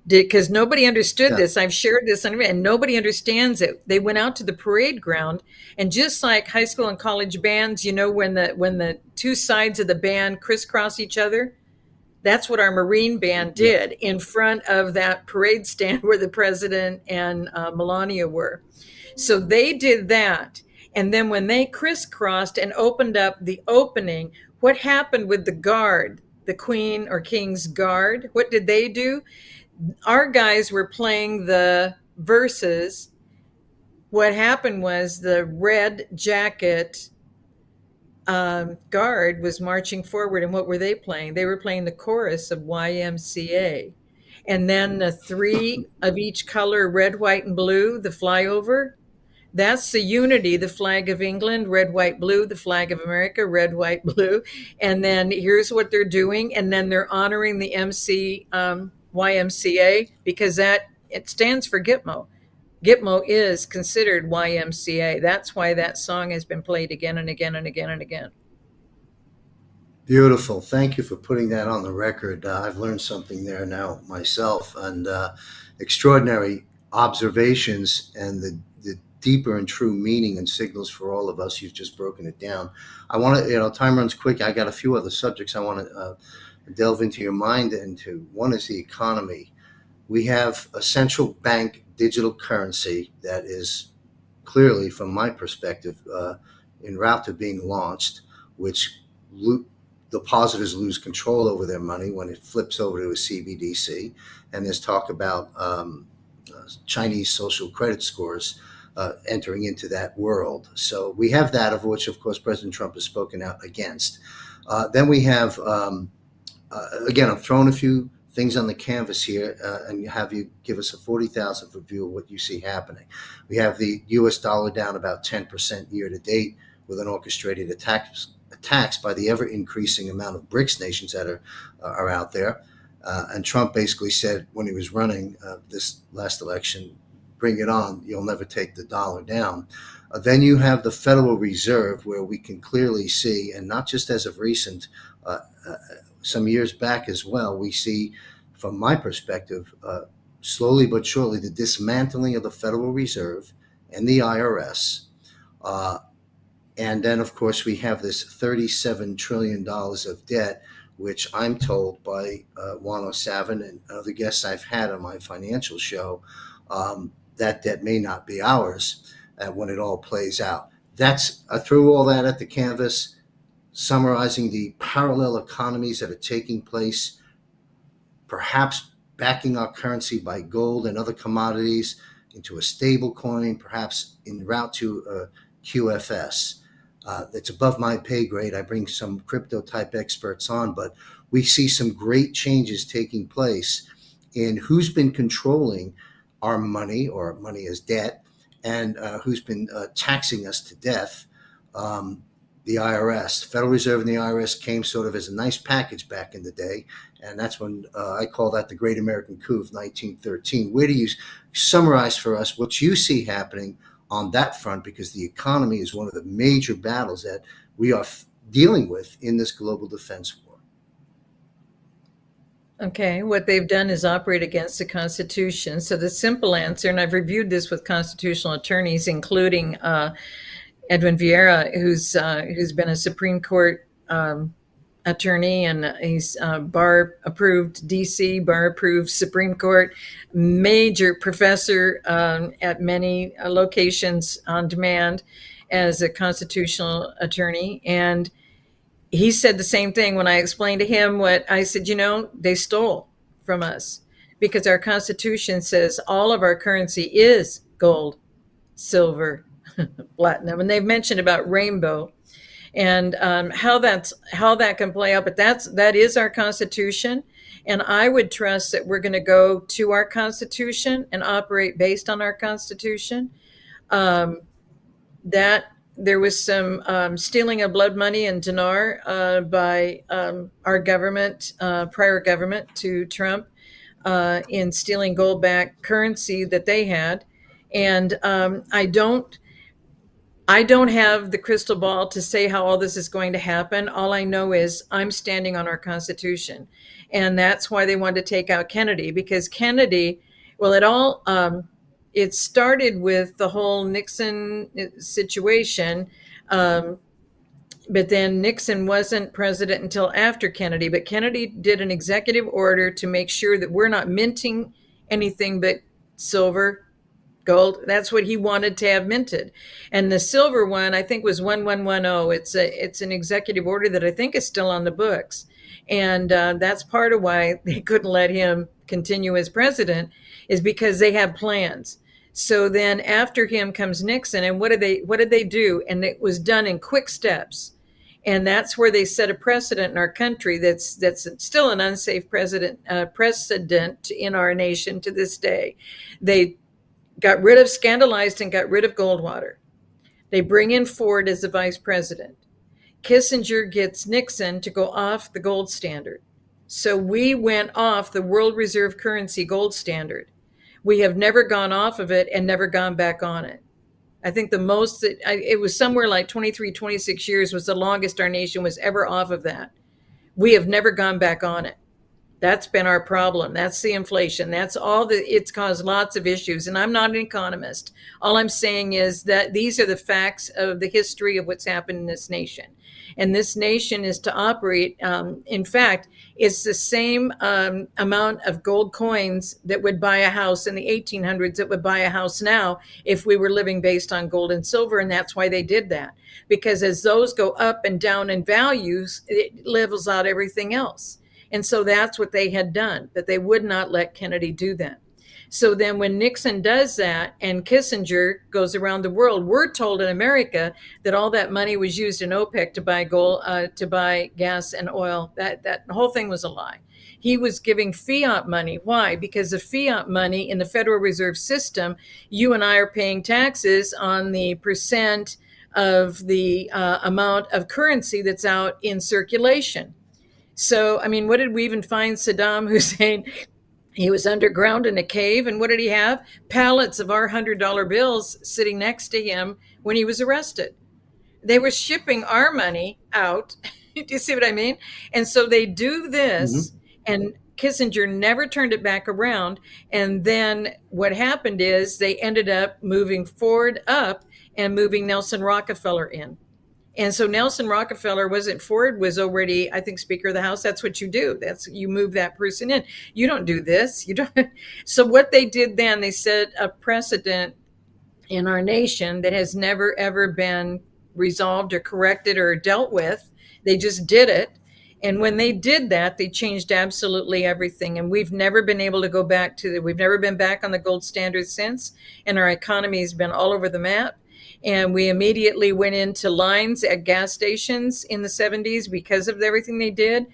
because nobody understood Yeah. this. I've shared this, and nobody understands it. They went out to the parade ground, and just like high school and college bands, you know, when the two sides of the band crisscross each other, that's what our Marine band did in front of that parade stand where the president and Melania were. So they did that. And then when they crisscrossed and opened up the opening, what happened with the guard, the Queen or King's guard? What did they do? Our guys were playing the verses. What happened was the red jacket guard was marching forward, and what were they playing? They were playing the chorus of YMCA. And then the three of each color, red, white, and blue, the flyover, that's the unity, the flag of England, red, white, blue, the flag of America, red, white, blue. And then here's what they're doing. And then they're honoring the YMCA, because it stands for Gitmo. Gitmo is considered YMCA. That's why that song has been played again and again and again and again. Beautiful. Thank you for putting that on the record. I've learned something there now myself, and extraordinary observations and the deeper and true meaning and signals for all of us. You've just broken it down. I want to, time runs quick. I got a few other subjects I want to delve into your mind into. One is the economy. We have a central bank digital currency that is clearly, from my perspective, en route to being launched, which depositors lose control over their money when it flips over to a CBDC. And there's talk about Chinese social credit scores entering into that world. So we have that, of which, of course, President Trump has spoken out against. Then we have, again, I've thrown a few things on the canvas here and have you give us a 40,000 foot view of what you see happening. We have the US dollar down about 10% year to date with an orchestrated taxed by the ever increasing amount of BRICS nations that are out there. And Trump basically said when he was running this last election, bring it on, you'll never take the dollar down. Then you have the Federal Reserve, where we can clearly see, and not just as of recent, some years back as well, we see, from my perspective, slowly but surely, the dismantling of the Federal Reserve and the IRS. And then, of course, we have this $37 trillion of debt, which I'm told by Juan SAVIN and other guests I've had on my financial show, that debt may not be ours when it all plays out. I threw all that at the canvas, summarizing the parallel economies that are taking place, perhaps backing our currency by gold and other commodities into a stable coin, perhaps en route to QFS. It's above my pay grade. I bring some crypto type experts on, but we see some great changes taking place in who's been controlling our money, or money as debt, and who's been taxing us to death. The IRS, the Federal Reserve and the IRS came sort of as a nice package back in the day. And that's when I call that the Great American Coup of 1913. Where do you summarize for us what you see happening on that front? Because the economy is one of the major battles that we are dealing with in this global defense war. Okay, what they've done is operate against the Constitution. So the simple answer, and I've reviewed this with constitutional attorneys, including Edwin Vieira, who's been a Supreme Court attorney, and he's bar approved DC, bar approved Supreme Court, major professor at many locations on demand as a constitutional attorney. And he said the same thing when I explained to him what I said. They stole from us, because our Constitution says all of our currency is gold, silver, platinum, and they've mentioned about rainbow and how that can play out. But that is our Constitution, and I would trust that we're going to go to our Constitution and operate based on our Constitution. That there was some stealing of blood money and dinar by our government, prior government to Trump, in stealing gold-backed currency that they had, and I don't have the crystal ball to say how all this is going to happen. All I know is I'm standing on our Constitution. And that's why they wanted to take out Kennedy, because Kennedy, well, it started with the whole Nixon situation. But then Nixon wasn't president until after Kennedy. But Kennedy did an executive order to make sure that we're not minting anything but silver, gold. That's what he wanted to have minted. And the silver one, I think, was 1110. It's an executive order that I think is still on the books. And that's part of why they couldn't let him continue as president, is because they have plans. So then after him comes Nixon, and what did they do? And it was done in quick steps. And that's where they set a precedent in our country that's still an unsafe precedent in our nation to this day. They got rid of, scandalized and got rid of Goldwater. They bring in Ford as the vice president. Kissinger gets Nixon to go off the gold standard. So we went off the world reserve currency gold standard. We have never gone off of it and never gone back on it. I think the most that it was somewhere like 23, 26 years was the longest our nation was ever off of that. We have never gone back on it. That's been our problem. That's the inflation. That's all it's caused lots of issues. And I'm not an economist. All I'm saying is that these are the facts of the history of what's happened in this nation. And this nation is to operate. In fact, it's the same amount of gold coins that would buy a house in the 1800s that would buy a house now if we were living based on gold and silver. And that's why they did that. Because as those go up and down in values, it levels out everything else. And so that's what they had done, but they would not let Kennedy do that. So then when Nixon does that and Kissinger goes around the world, we're told in America that all that money was used in OPEC to buy gold, to buy gas and oil. That whole thing was a lie. He was giving fiat money. Why? Because the fiat money in the Federal Reserve System, you and I are paying taxes on the percent of the amount of currency that's out in circulation. So, I mean, what did we even find Saddam Hussein? He was underground in a cave, and what did he have? Pallets of our $100 bills sitting next to him when he was arrested. They were shipping our money out. Do you see what I mean? And so they do this, Mhm. and Kissinger never turned it back around. And then what happened is they ended up moving Ford up and moving Nelson Rockefeller in. And so Nelson Rockefeller wasn't, Ford was already, I think, Speaker of the House. That's what you do. That's, you move that person in. You don't do this. You don't. So what they did then, they set a precedent in our nation that has never ever been resolved or corrected or dealt with. They just did it. And when they did that, they changed absolutely everything. And we've never been able to go back to we've never been back on the gold standard since. And our economy has been all over the map. And we immediately went into lines at gas stations in the 70s because of everything they did.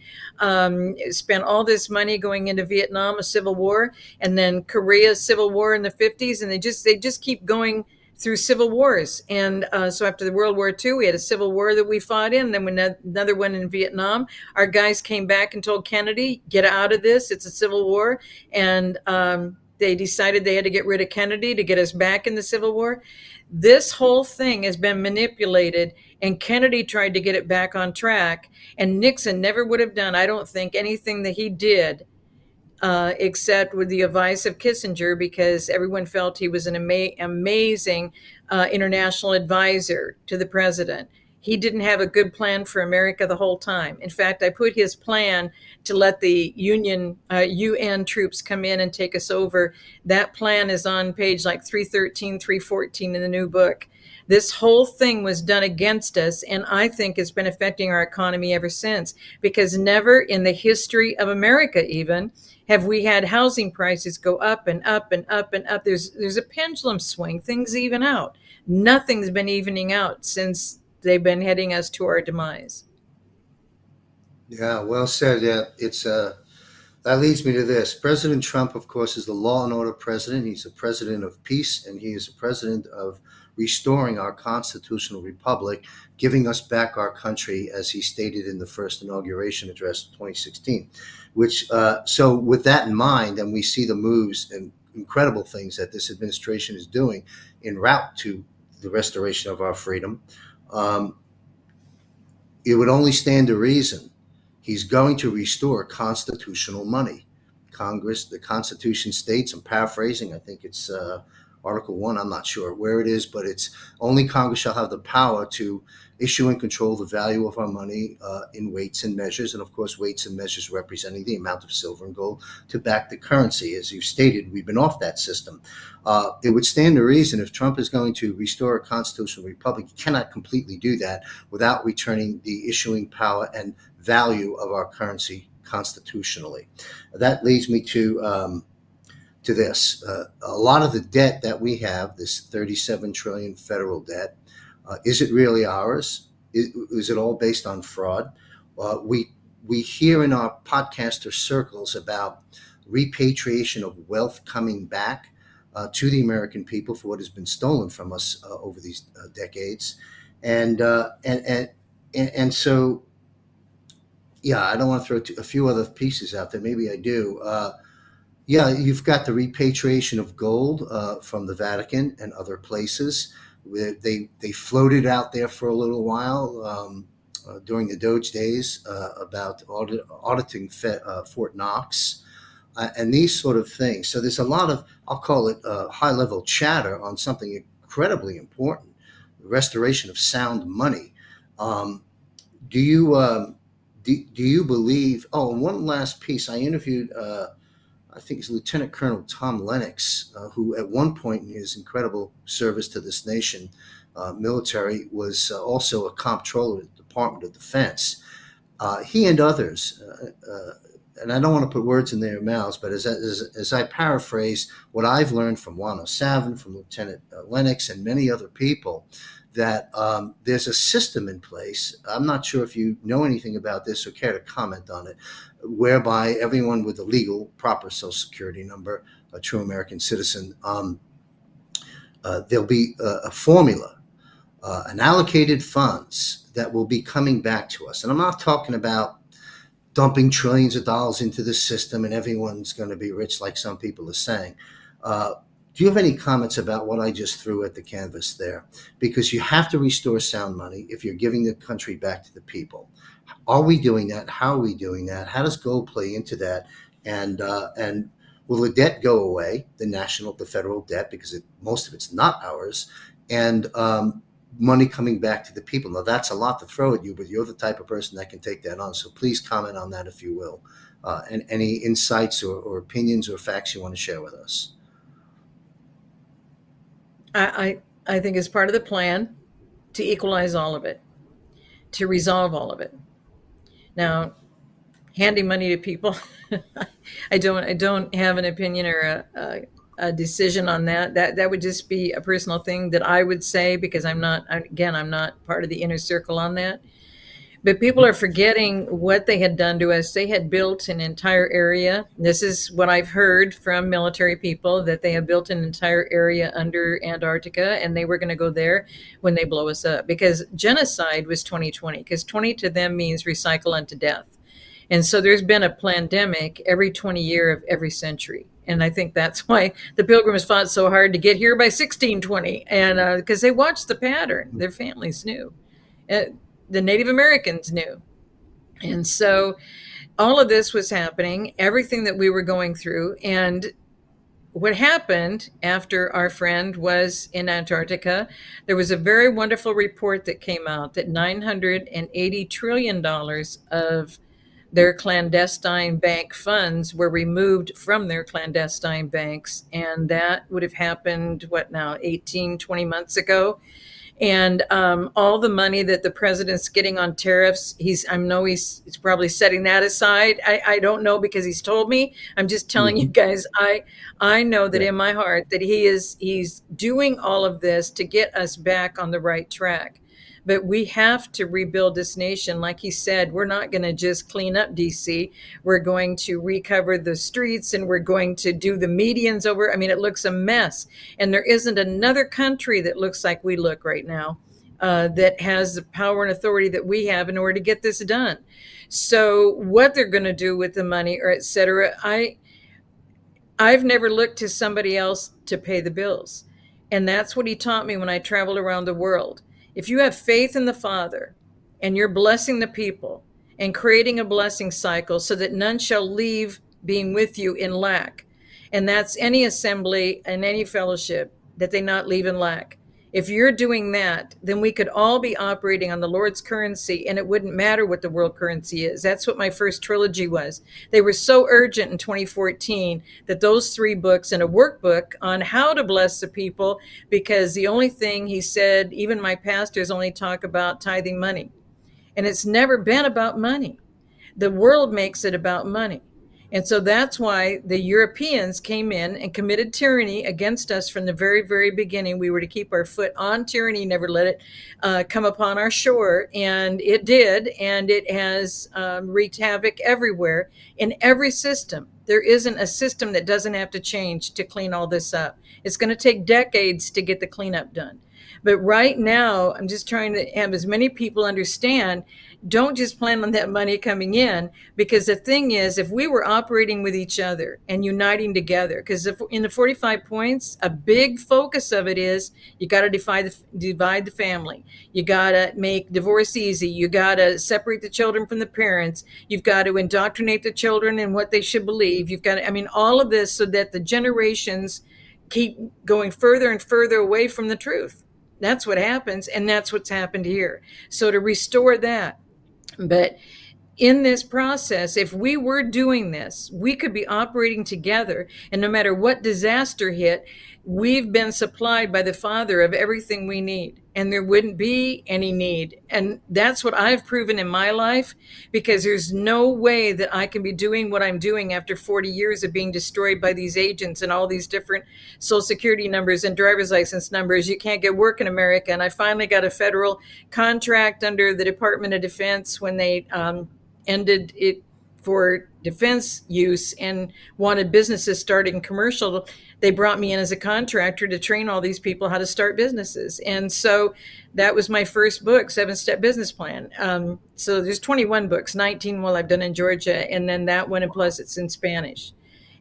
Spent all this money going into Vietnam, a civil war, and then Korea, civil war in the 50s. And they just keep going through civil wars. And so after the World War II, we had a civil war that we fought in. Then another one in Vietnam. Our guys came back and told Kennedy, get out of this. It's a civil war. And they decided they had to get rid of Kennedy to get us back in the Civil War. This whole thing has been manipulated, and Kennedy tried to get it back on track. And Nixon never would have done, I don't think, anything that he did except with the advice of Kissinger, because everyone felt he was an amazing international advisor to the president. He didn't have a good plan for America the whole time. In fact, I put his plan to let the UN troops come in and take us over. That plan is on page like 313, 314 in the new book. This whole thing was done against us, and I think it's been affecting our economy ever since, because never in the history of America even have we had housing prices go up and up and up and up. There's a pendulum swing. Things even out. Nothing's been evening out since they've been heading us to our demise. Yeah, well said. Yeah, it's that leads me to this. President Trump, of course, is the law and order president. He's a president of peace, and he is a president of restoring our constitutional republic, giving us back our country, as he stated in the first inauguration address of 2016. Which, so with that in mind, and we see the moves and incredible things that this administration is doing en route to the restoration of our freedom, it would only stand to reason he's going to restore constitutional money. Congress, the Constitution states, I'm paraphrasing, I think it's Article 1, I'm not sure where it is, but it's only Congress shall have the power to issue and control the value of our money in weights and measures, and of course weights and measures representing the amount of silver and gold to back the currency. As you stated, we've been off that system. It would stand to reason if Trump is going to restore a constitutional republic, he cannot completely do that without returning the issuing power and value of our currency constitutionally. That leads me to this. A lot of the debt that we have, this 37 trillion federal debt, is it really ours? Is it all based on fraud? We hear in our podcaster circles about repatriation of wealth coming back to the American people for what has been stolen from us over these decades, and so. Yeah, I don't want to throw a few other pieces out there. Maybe I do. Yeah, you've got the repatriation of gold from the Vatican and other places. They floated out there for a little while during the Doge days about auditing Fort Knox and these sort of things. So there's a lot of, I'll call it high-level chatter on something incredibly important, the restoration of sound money. Do you believe? Oh, and one last piece. I interviewed, I think it's Lieutenant Colonel Tom Lennox, who at one point in his incredible service to this nation, military, was also a comptroller at the Department of Defense. He and others, and I don't want to put words in their mouths, but as I paraphrase what I've learned from Juan Savin, from Lieutenant Lennox, and many other people, that there's a system in place. I'm not sure if you know anything about this or care to comment on it, whereby everyone with a legal, proper Social Security number, a true American citizen, there'll be a formula unallocated funds that will be coming back to us. And I'm not talking about dumping trillions of dollars into the system and everyone's going to be rich like some people are saying. Do you have any comments about what I just threw at the canvas there? Because you have to restore sound money if you're giving the country back to the people. Are we doing that? How are we doing that? How does gold play into that? And will the debt go away, the federal debt, because most of it's not ours, and money coming back to the people? Now, that's a lot to throw at you, but you're the type of person that can take that on. So please comment on that if you will. And any insights or opinions or facts you want to share with us. I think it's part of the plan to equalize all of it, to resolve all of it. Now, handing money to people, I don't have an opinion or a decision on that. That would just be a personal thing that I would say, because I'm not part of the inner circle on that. But people are forgetting what they had done to us. They had built an entire area. This is what I've heard from military people, that they have built an entire area under Antarctica, and they were going to go there when they blow us up. Because genocide was 2020, because 20 to them means recycle unto death. And so there's been a pandemic every 20 year of every century. And I think that's why the Pilgrims fought so hard to get here by 1620, and because they watched the pattern. Their families knew. The Native Americans knew. And so all of this was happening, everything that we were going through. And what happened after our friend was in Antarctica, there was a very wonderful report that came out that $980 trillion of their clandestine bank funds were removed from their clandestine banks. And that would have happened, 20 months ago. And all the money that the president's getting on tariffs, he's probably setting that aside. I don't know, because he's told me. I'm just telling you guys, I know that in my heart that he's doing all of this to get us back on the right track. But we have to rebuild this nation. Like he said, we're not going to just clean up DC. We're going to recover the streets, and we're going to do the medians over. I mean, it looks a mess. And there isn't another country that looks like we look right now that has the power and authority that we have in order to get this done. So what they're going to do with the money, or et cetera, I've never looked to somebody else to pay the bills. And that's what he taught me when I traveled around the world. If you have faith in the Father and you're blessing the people and creating a blessing cycle so that none shall leave being with you in lack, and that's any assembly and any fellowship, that they not leave in lack. If you're doing that, then we could all be operating on the Lord's currency, and it wouldn't matter what the world currency is. That's what my first trilogy was. They were so urgent in 2014 that those 3 books and a workbook on how to bless the people, because the only thing he said, even my pastors only talk about tithing money. And it's never been about money. The world makes it about money. And so that's why the Europeans came in and committed tyranny against us from the very, very beginning. We were to keep our foot on tyranny, never let it come upon our shore. And it did. And it has wreaked havoc everywhere in every system. There isn't a system that doesn't have to change to clean all this up. It's going to take decades to get the cleanup done. But right now, I'm just trying to have as many people understand, don't just plan on that money coming in, because the thing is, if we were operating with each other and uniting together, because in the 45 points, a big focus of it is you got to divide the family. You got to make divorce easy. You got to separate the children from the parents. You've got to indoctrinate the children in what they should believe. You've got to, all of this so that the generations keep going further and further away from the truth. That's what happens, and that's what's happened here. So to restore that. But in this process, if we were doing this, we could be operating together, and no matter what disaster hit, we've been supplied by the Father of everything we need, and there wouldn't be any need. And that's what I've proven in my life, because there's no way that I can be doing what I'm doing after 40 years of being destroyed by these agents and all these different social security numbers and driver's license numbers. You can't get work in America. And I finally got a federal contract under the Department of Defense when they ended it for defense use and wanted businesses starting commercial, they brought me in as a contractor to train all these people how to start businesses. And so that was my first book, 7-Step Business Plan. So there's 21 books, 19 while I've done in Georgia, and then that one, and plus it's in Spanish.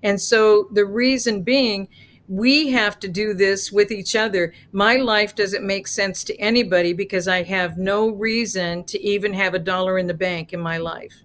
And so the reason being, we have to do this with each other. My life doesn't make sense to anybody because I have no reason to even have a dollar in the bank in my life,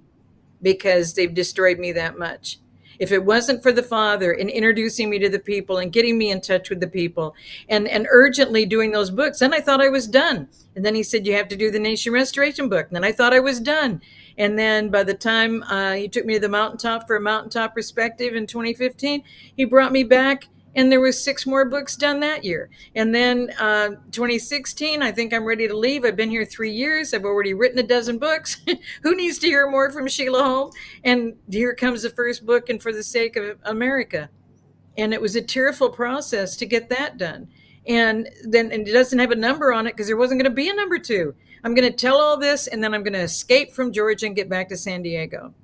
because they've destroyed me that much. If it wasn't for the Father and introducing me to the people and getting me in touch with the people and urgently doing those books, then I thought I was done. And then he said, you have to do the Nation Restoration book. And then I thought I was done. And then by the time he took me to the mountaintop for a mountaintop perspective in 2015, he brought me back, and there was 6 more books done that year. And then 2016, I think I'm ready to leave. I've been here 3 years. I've already written a dozen books. Who needs to hear more from Sheila Holm? And here comes the first book, And for the Sake of America. And it was a tearful process to get that done. And then it doesn't have a number on it because there wasn't going to be a number 2. I'm going to tell all this, and then I'm going to escape from Georgia and get back to San Diego.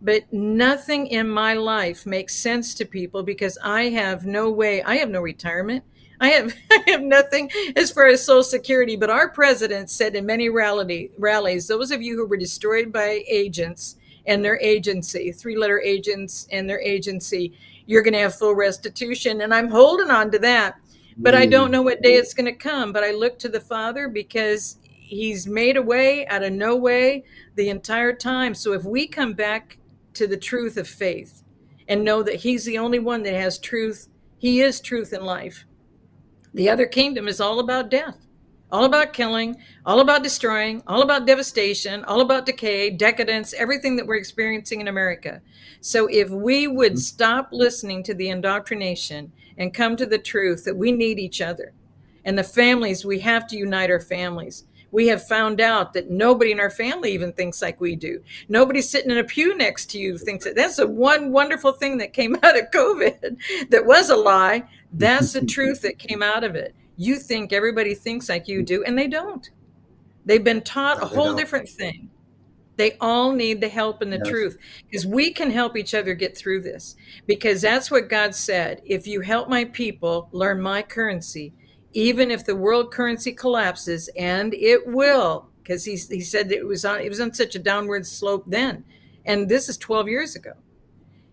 But nothing in my life makes sense to people because I have no way. I have no retirement. I have nothing as far as Social Security. But our president said in many rallies, those of you who were destroyed by agents and their agency, 3-letter agents and their agency, you're going to have full restitution. And I'm holding on to that. But I don't know what day it's going to come. But I look to the Father because he's made a way out of no way the entire time. So if we come back to the truth of faith and know that he's the only one that has truth, he is truth in life. The other kingdom is all about death, all about killing, all about destroying, all about devastation, all about decay, decadence, everything that we're experiencing in America. So if we would stop listening to the indoctrination and come to the truth that we need each other, and the families, we have to unite our families. We have found out that nobody in our family even thinks like we do. Nobody sitting in a pew next to you thinks that. That's the one wonderful thing that came out of COVID that was a lie. That's the truth that came out of it. You think everybody thinks like you do, and they don't. They've been taught a whole different thing. They all need the help and the truth, because we can help each other get through this, because that's what God said. If you help my people learn my currency, even if the world currency collapses, and it will, because he said that it was on such a downward slope then, and this is 12 years ago.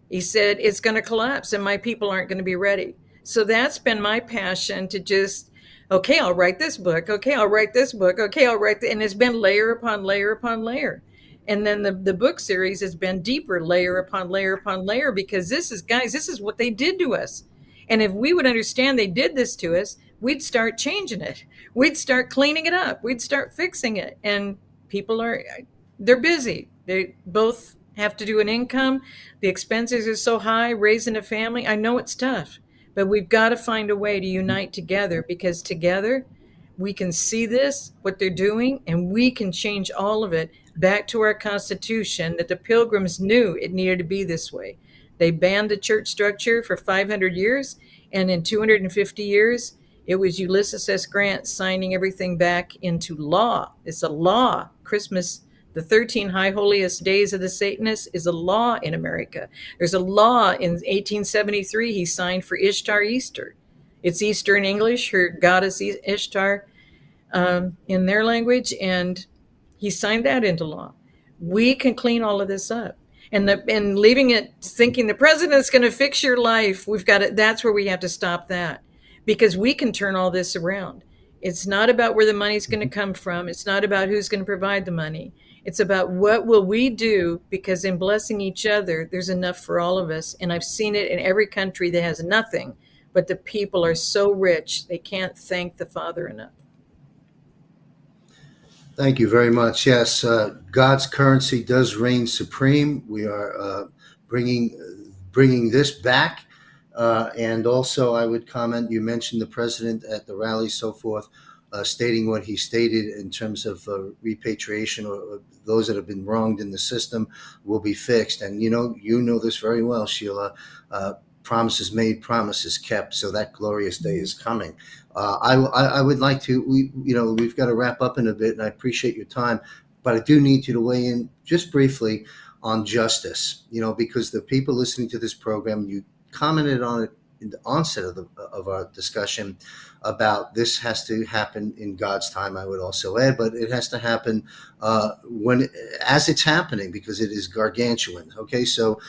He said it's going to collapse, and my people aren't going to be ready. So that's been my passion, to just, okay, I'll write this book. Okay, I'll write this book. Okay, I'll write and it's been layer upon layer upon layer. And then the book series has been deeper, layer upon layer upon layer, because this is what they did to us. And if we would understand they did this to us, we'd start changing it. We'd start cleaning it up. We'd start fixing it. And people they're busy. They both have to do an income. The expenses are so high, raising a family. I know it's tough, but we've got to find a way to unite together, because together we can see what they're doing, and we can change all of it back to our Constitution that the Pilgrims knew it needed to be this way. They banned the church structure for 500 years, and in 250 years, it was Ulysses S. Grant signing everything back into law. It's a law. Christmas, the 13 high holiest days of the Satanists, is a law in America. There's a law in 1873 he signed for Ishtar Easter. It's Easter in English, her goddess Ishtar in their language, and he signed that into law. We can clean all of this up. And leaving it thinking the president's going to fix your life, that's where we have to stop that, because we can turn all this around. It's not about where the money's going to come from. It's not about who's going to provide the money. It's about what will we do, because in blessing each other, there's enough for all of us. And I've seen it in every country that has nothing, but the people are so rich, they can't thank the Father enough. Thank you very much. Yes, God's currency does reign supreme. We are bringing this back. And also, I would comment, you mentioned the president at the rally, so forth, stating what he stated in terms of repatriation, or those that have been wronged in the system will be fixed. And you know this very well, Sheila. Promises made, promises kept. So that glorious day is coming. I would like to, we've got to wrap up in a bit, and I appreciate your time, but I do need you to weigh in just briefly on justice, because the people listening to this program, you commented on it in the onset of our discussion about this has to happen in God's time, I would also add, but it has to happen as it's happening, because it is gargantuan. Okay, so,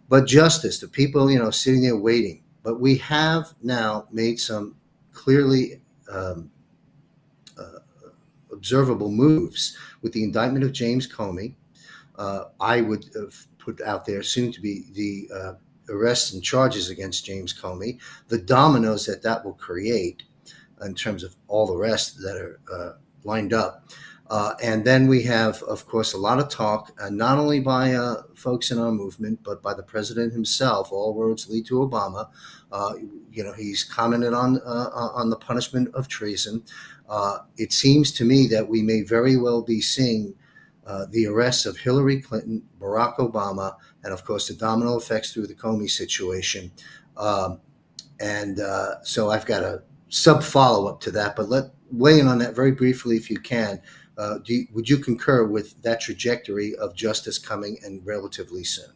but justice, the people, sitting there waiting. But we have now made some clearly observable moves with the indictment of James Comey. I would put out there soon to be the arrests and charges against James Comey, the dominoes that will create in terms of all the rest that are lined up. And then we have, of course, a lot of talk, not only by folks in our movement, but by the president himself. All roads lead to Obama. He's commented on the punishment of treason. It seems to me that we may very well be seeing the arrests of Hillary Clinton, Barack Obama, and of course the domino effects through the Comey situation. So I've got a sub follow-up to that, but weigh in on that very briefly if you can. Would you concur with that trajectory of justice coming and relatively soon?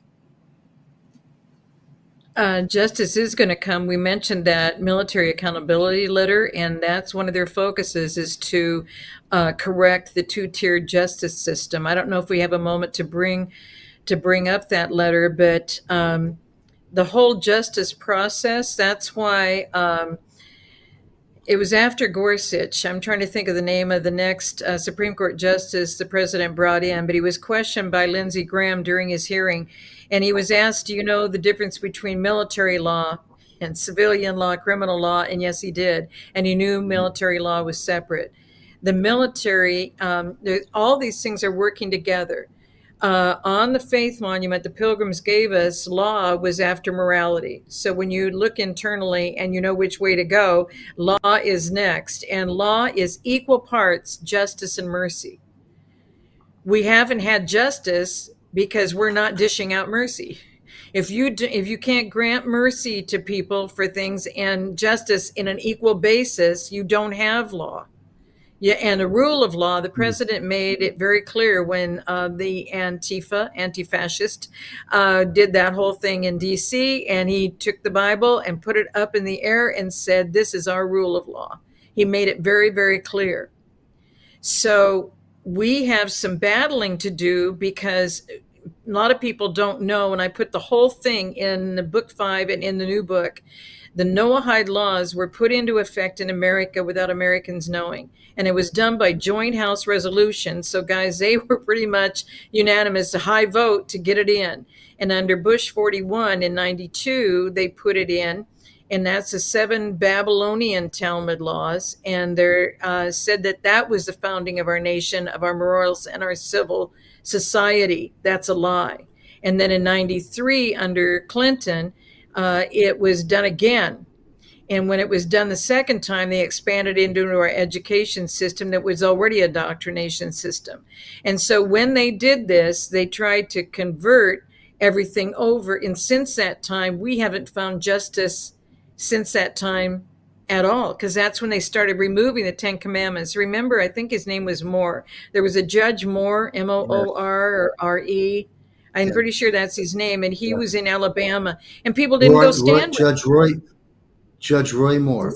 Justice is going to come. We mentioned that military accountability letter, and that's one of their focuses, is to correct the two-tiered justice system. I don't know if we have a moment to bring up that letter, but the whole justice process, that's why it was after Gorsuch. I'm trying to think of the name of the next Supreme Court justice the president brought in, but he was questioned by Lindsey Graham during his hearing. And he was asked, do you know the difference between military law and civilian law, criminal law? And yes, he did. And he knew military law was separate. The military, all these things are working together. On the faith monument the Pilgrims gave us, law was after morality. So when you look internally and you know which way to go, law is next. And law is equal parts justice and mercy. We haven't had justice because we're not dishing out mercy. If you can't grant mercy to people for things and justice in an equal basis, you don't have law. Yeah, and the rule of law, the president made it very clear when the anti-fascist, did that whole thing in D.C., and he took the Bible and put it up in the air and said, this is our rule of law. He made it very, very clear. So we have some battling to do, because a lot of people don't know, and I put the whole thing in the book 5 and in the new book. The Noahide laws were put into effect in America without Americans knowing. And it was done by joint House resolution. So guys, they were pretty much unanimous, a high vote to get it in. And under Bush 41 in 92, they put it in. And that's the 7 Babylonian Talmud laws. And they said that was the founding of our nation, of our morals and our civil society. That's a lie. And then in 93, under Clinton, it was done again. And when it was done the second time, they expanded into our education system that was already a indoctrination system. And so when they did this, they tried to convert everything over. And since that time, we haven't found justice since that time at all, because that's when they started removing the 10 Commandments. Remember, I think his name was Moore. There was a Judge Moore, M-O-O-R or R-E. I'm pretty sure that's his name. And he was in Alabama. And people didn't go stand with him. Judge Roy Moore.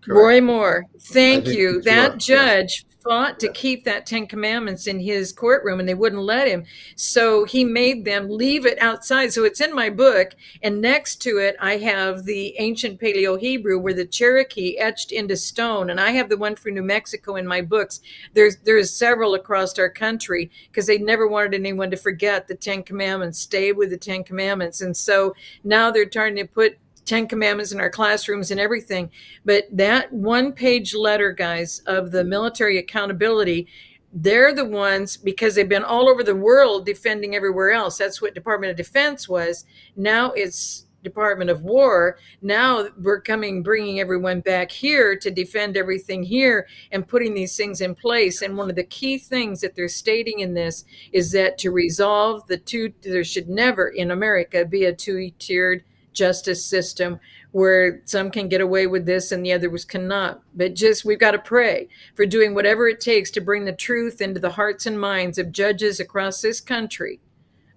Correct. Roy Moore. Thank you. That judge fought to keep that 10 Commandments in his courtroom, and they wouldn't let him. So he made them leave it outside. So it's in my book. And next to it, I have the ancient Paleo-Hebrew where the Cherokee etched into stone. And I have the one for New Mexico in my books. There's several across our country, because they never wanted anyone to forget the 10 Commandments, stay with the 10 Commandments. And so now they're trying to put 10 Commandments in our classrooms and everything. But that one-page letter, guys, of the military accountability, they're the ones, because they've been all over the world defending everywhere else. That's what Department of Defense was. Now it's Department of War. Now we're bringing everyone back here to defend everything here and putting these things in place. And one of the key things that they're stating in this is that to resolve there should never in America be a two-tiered justice system where some can get away with this and the others cannot. But we've got to pray for doing whatever it takes to bring the truth into the hearts and minds of judges across this country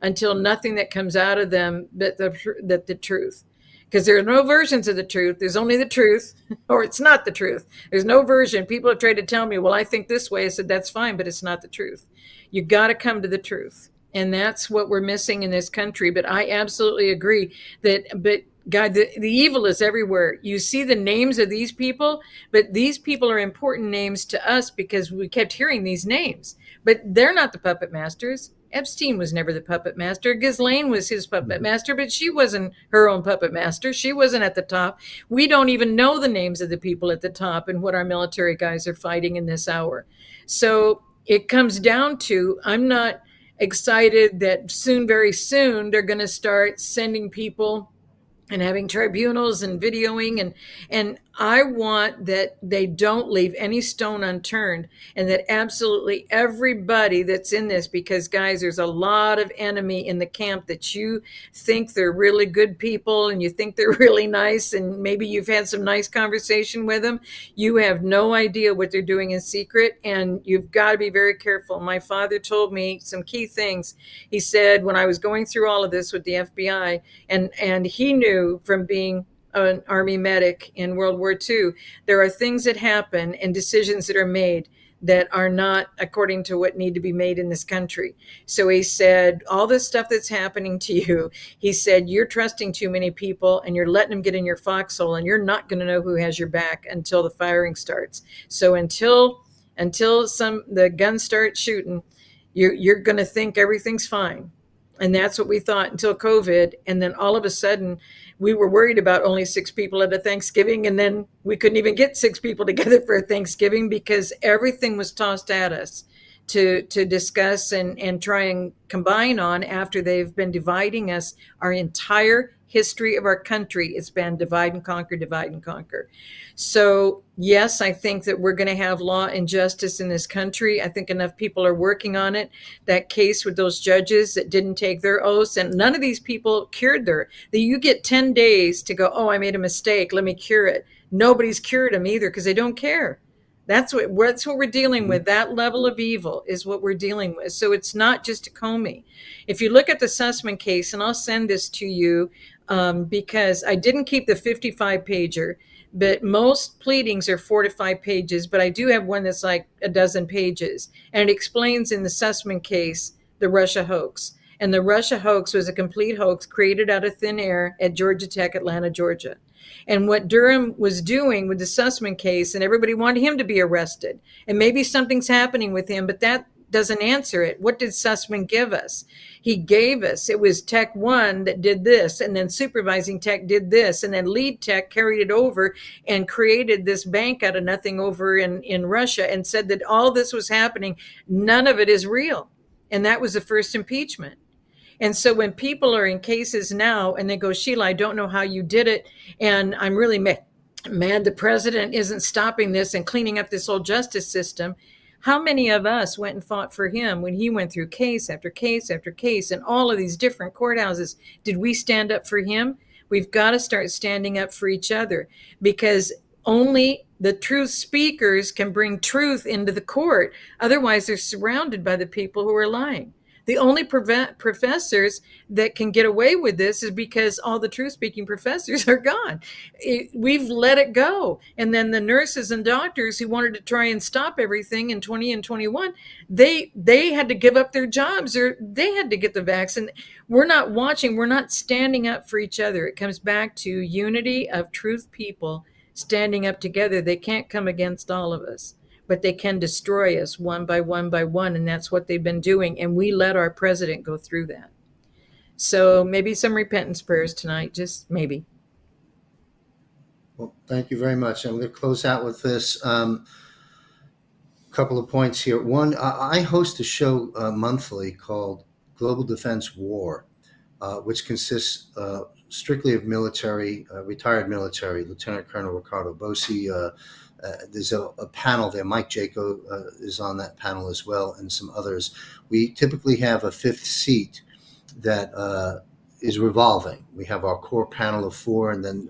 until nothing that comes out of them but the truth. Because there are no versions of the truth. There's only the truth, or it's not the truth. There's no version. People have tried to tell me, well, I think this way. I said, that's fine, but it's not the truth. You got to come to the truth. And that's what we're missing in this country. But I absolutely agree but God, the evil is everywhere. You see the names of these people, but these people are important names to us because we kept hearing these names. But they're not the puppet masters. Epstein was never the puppet master. Ghislaine was his puppet master, but she wasn't her own puppet master. She wasn't at the top. We don't even know the names of the people at the top and what our military guys are fighting in this hour. So it comes down to, I'm not excited that soon, very soon, they're going to start sending people and having tribunals and videoing, and I want that they don't leave any stone unturned, and that absolutely everybody that's in this, because guys, there's a lot of enemy in the camp that you think they're really good people and you think they're really nice, and maybe you've had some nice conversation with them. You have no idea what they're doing in secret, and you've got to be very careful. My father told me some key things. He said, when I was going through all of this with the FBI, and he knew from being an Army medic in World War II, there are things that happen and decisions that are made that are not according to what need to be made in this country. So he said, all this stuff that's happening to you, he said, you're trusting too many people and you're letting them get in your foxhole, and you're not going to know who has your back until the firing starts. So until the guns start shooting, you're going to think everything's fine. And that's what we thought until COVID. And then all of a sudden, we were worried about only 6 people at a Thanksgiving. And then we couldn't even get 6 people together for a Thanksgiving because everything was tossed at us to discuss and try and combine on after they've been dividing us. Our entire history of our country, it's been divide and conquer, divide and conquer. So yes, I think that we're going to have law and justice in this country. I think enough people are working on it. That case with those judges that didn't take their oaths, and none of these people cured you get 10 days to go, oh, I made a mistake, let me cure it. Nobody's cured them either because they don't care. That's what we're dealing with. That level of evil is what we're dealing with. So it's not just a Comey. If you look at the Sussman case, and I'll send this to you because I didn't keep the 55 pager, but most pleadings are 4 to 5 pages, but I do have one that's like a dozen pages. And it explains in the Sussman case, the Russia hoax. And the Russia hoax was a complete hoax created out of thin air at Georgia Tech, Atlanta, Georgia. And what Durham was doing with the Sussman case, and everybody wanted him to be arrested. And maybe something's happening with him, but that doesn't answer it. What did Sussman give us? He gave us, it was Tech 1 that did this, and then supervising tech did this, and then lead tech carried it over and created this bank out of nothing over in Russia and said that all this was happening. None of it is real. And that was the first impeachment. And so when people are in cases now and they go, SHEILA, I don't know how you did it, and I'm really mad the president isn't stopping this and cleaning up this whole justice system. How many of us went and fought for him when he went through case after case after case in all of these different courthouses? Did we stand up for him? We've got to start standing up for each other, because only the truth speakers can bring truth into the court. Otherwise, they're surrounded by the people who are lying. The only professors that can get away with this is because all the truth-speaking professors are gone. We've let it go. And then the nurses and doctors who wanted to try and stop everything in 20 and 21, they had to give up their jobs, or they had to get the vaccine. We're not watching. We're not standing up for each other. It comes back to unity of truth people standing up together. They can't come against all of us, but they can destroy us one by one by one. And that's what they've been doing. And we let our president go through that. So maybe some repentance prayers tonight, just maybe. Well, thank you very much. I'm going to close out with this. Couple of points here. One, I host a show monthly called Global Defense War, which consists strictly of military, retired military. Lieutenant Colonel Ricardo Bossi, there's a panel there. Mike Jaco is on that panel as well, and some others. We typically have a fifth seat that is revolving. We have our core panel of four, and then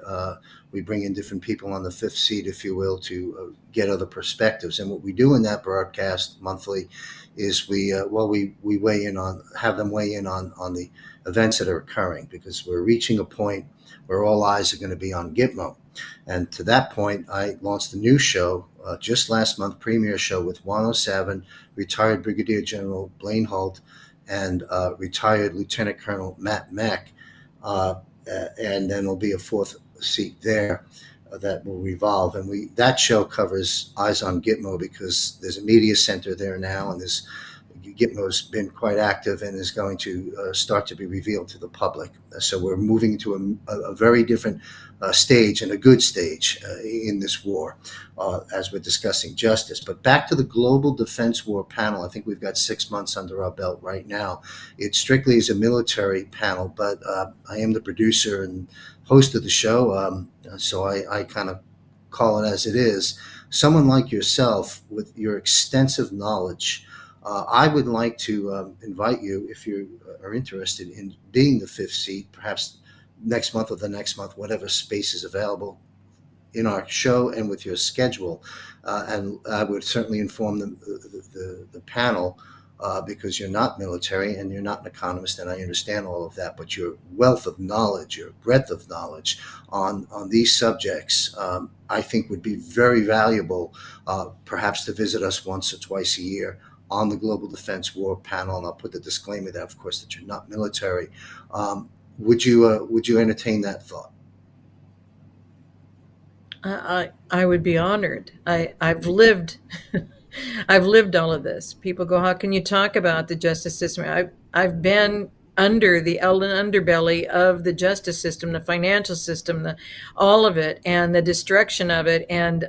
we bring in different people on the fifth seat, if you will, to get other perspectives. And what we do in that broadcast monthly is we weigh in on, have them weigh in on the events that are occurring, because we're reaching a point where all eyes are going to be on Gitmo. And to that point, I launched a new show just last month, premiere show with 107, retired Brigadier General Blaine Holt, and retired Lieutenant Colonel Matt Mack. And then there'll be a fourth seat there that will revolve. And that show covers Eyes on Gitmo, because there's a media center there now, and Gitmo's been quite active and is going to start to be revealed to the public. So we're moving to a very different stage, and a good stage in this war, as we're discussing justice. But back to the Global Defense War panel, I think we've got 6 months under our belt right now. It strictly is a military panel, but I am the producer and host of the show, so I kind of call it as it is. Someone like yourself, with your extensive knowledge, I would like to invite you, if you are interested in being the fifth seat, perhaps next month or the next month, whatever space is available in our show and with your schedule. And I would certainly inform the panel, because you're not military and you're not an economist, and I understand all of that, but your wealth of knowledge, your breadth of knowledge on these subjects, I think would be very valuable, perhaps to visit us once or twice a year on the Global Defense War panel. And I'll put the disclaimer there, of course, that you're not military. Would you entertain that thought? I would be honored. I've lived I've lived all of this. People go, how can you talk about the justice system? I've been under the underbelly of the justice system, the financial system, all of it, and the destruction of it. And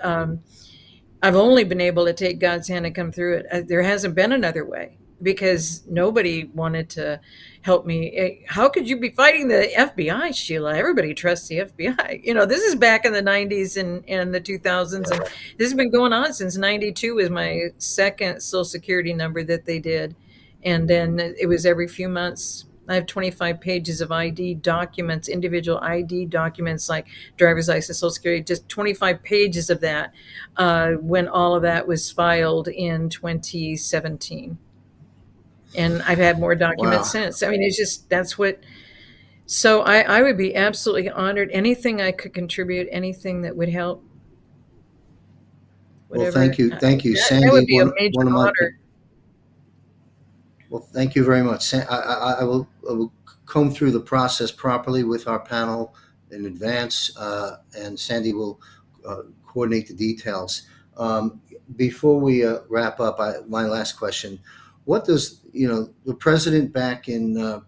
I've only been able to take God's hand and come through it. There hasn't been another way, because nobody wanted to help me. How could you be fighting the FBI, Sheila? Everybody trusts the FBI. This is back in the 90s and the 2000s, and this has been going on since 92 was my second Social Security number that they did. And then it was every few months. I have 25 pages of ID documents, individual ID documents, like driver's license, Social Security, just 25 pages of that, when all of that was filed in 2017. And I've had more documents since. I mean, it's just, that's what, so I would be absolutely honored. Anything I could contribute, anything that would help. Well, thank you, Sandy. That would be a major honor. Well, thank you very much. I will comb through the process properly with our panel in advance, and Sandy will coordinate the details. Before we wrap up, my last question: what does the president, back in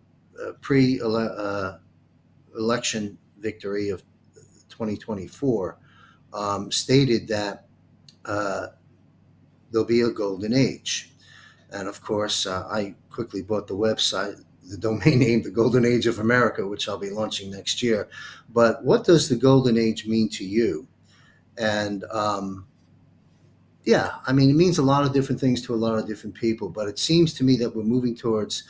pre-election victory of 2024, stated that there'll be a golden age? And of course, I quickly bought the website, the domain name, the Golden Age of America, which I'll be launching next year. But what does the golden age mean to you? And yeah, I mean, it means a lot of different things to a lot of different people, but it seems to me that we're moving towards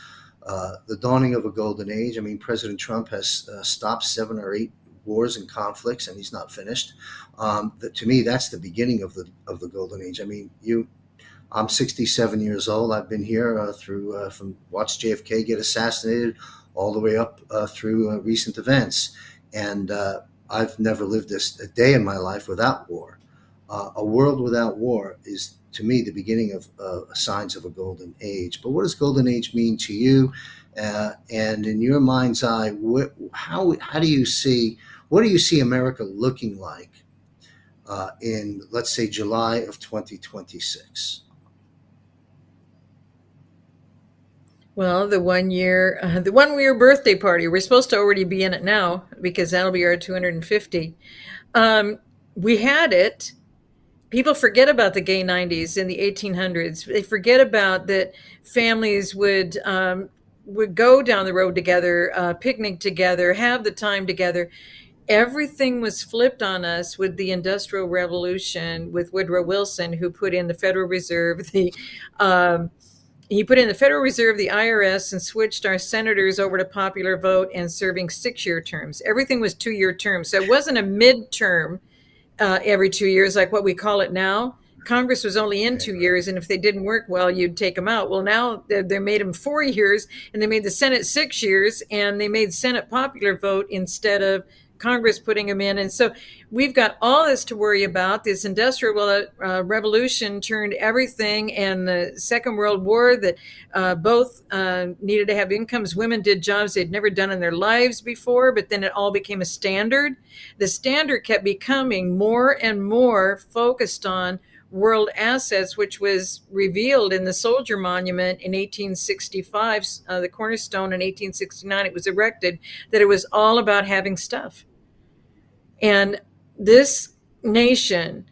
the dawning of a golden age. I mean, President Trump has stopped 7 or 8 wars and conflicts, and he's not finished. To me, that's the beginning of the golden age. I mean, I'm 67 years old. I've been here through from watched JFK get assassinated all the way up through recent events, and I've never lived a day in my life without war. A world without war is, to me, the beginning of signs of a golden age. But what does golden age mean to you? And in your mind's eye, how do you see, what do you see America looking like in, let's say, July of 2026? Well, the 1 year birthday party, we're supposed to already be in it now, because that'll be our 250. We had it. People forget about the gay 90s in the 1800s. They forget about that families would go down the road together, picnic together, have the time together. Everything was flipped on us with the Industrial Revolution, with Woodrow Wilson, who put in the Federal Reserve, the He put in the Federal Reserve, the IRS, and switched our senators over to popular vote and serving 6-year terms. Everything was 2-year terms. So it wasn't a midterm every 2 years like what we call it now. Congress was only in 2 years, and if they didn't work well, you'd take them out. Well, now they made them 4 years, and they made the Senate 6 years, and they made Senate popular vote instead of Congress putting them in. And so we've got all this to worry about. This industrial revolution turned everything, and the Second World War that both needed to have incomes. Women did jobs they'd never done in their lives before, but then it all became a standard. The standard kept becoming more and more focused on world assets, which was revealed in the Soldier Monument in 1865, the cornerstone in 1869. It was erected that it was all about having stuff. And this nation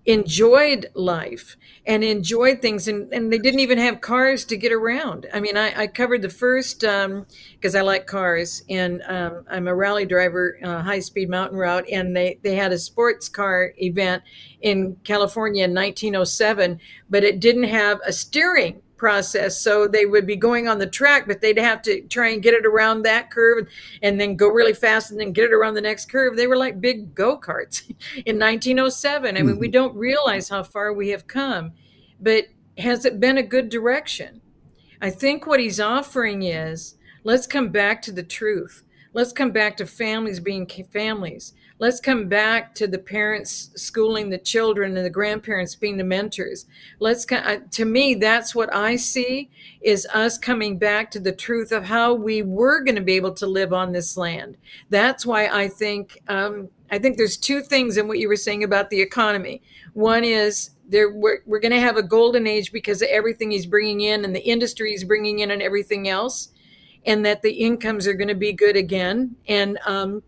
enjoyed life and enjoyed things, and they didn't even have cars to get around. I mean, I covered the first, because I like cars, and I'm a rally driver, high-speed mountain route, and they had a sports car event in California in 1907, but it didn't have a steering process. So they would be going on the track, but they'd have to try and get it around that curve and then go really fast and then get it around the next curve. They were like big go-karts in 1907. I mean, we don't realize how far we have come, but has it been a good direction? I think what he's offering is, let's come back to the truth. Let's come back to families being families. Let's come back to the parents schooling the children and the grandparents being the mentors. To me, that's what I see, is us coming back to the truth of how we were going to be able to live on this land. That's why I think there's two things in what you were saying about the economy. One is we're going to have a golden age because of everything he's bringing in and the industry he's bringing in and everything else, and that the incomes are going to be good again. And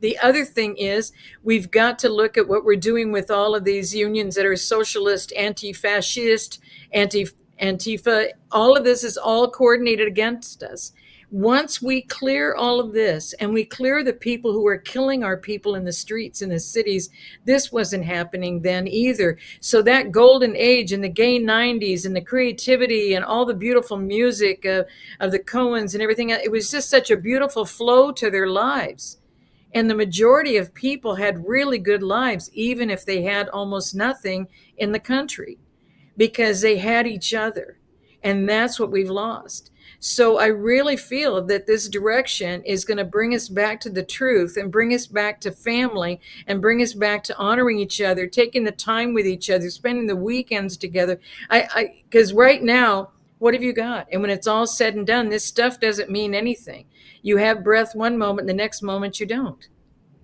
the other thing is, we've got to look at what we're doing with all of these unions that are socialist, anti-fascist, Antifa. All of this is all coordinated against us. Once we clear all of this and we clear the people who are killing our people in the streets, in the cities, this wasn't happening then either. So that golden age and the gay 90s and the creativity and all the beautiful music of the Coens and everything, it was just such a beautiful flow to their lives. And the majority of people had really good lives, even if they had almost nothing in the country, because they had each other. And that's what we've lost. So I really feel that this direction is going to bring us back to the truth and bring us back to family and bring us back to honoring each other, taking the time with each other, spending the weekends together. Because right now, what have you got? And when it's all said and done, this stuff doesn't mean anything. You have breath one moment, the next moment you don't.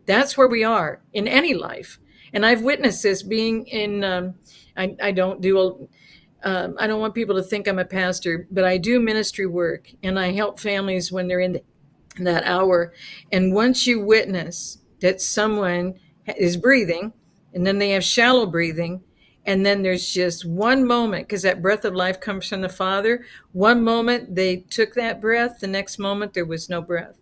That's where we are in any life. And I've witnessed this being in, I don't want people to think I'm a pastor, but I do ministry work, and I help families when they're in that hour. And once you witness that someone is breathing, and then they have shallow breathing, and then there's just one moment, because that breath of life comes from the Father. One moment they took that breath, the next moment there was no breath.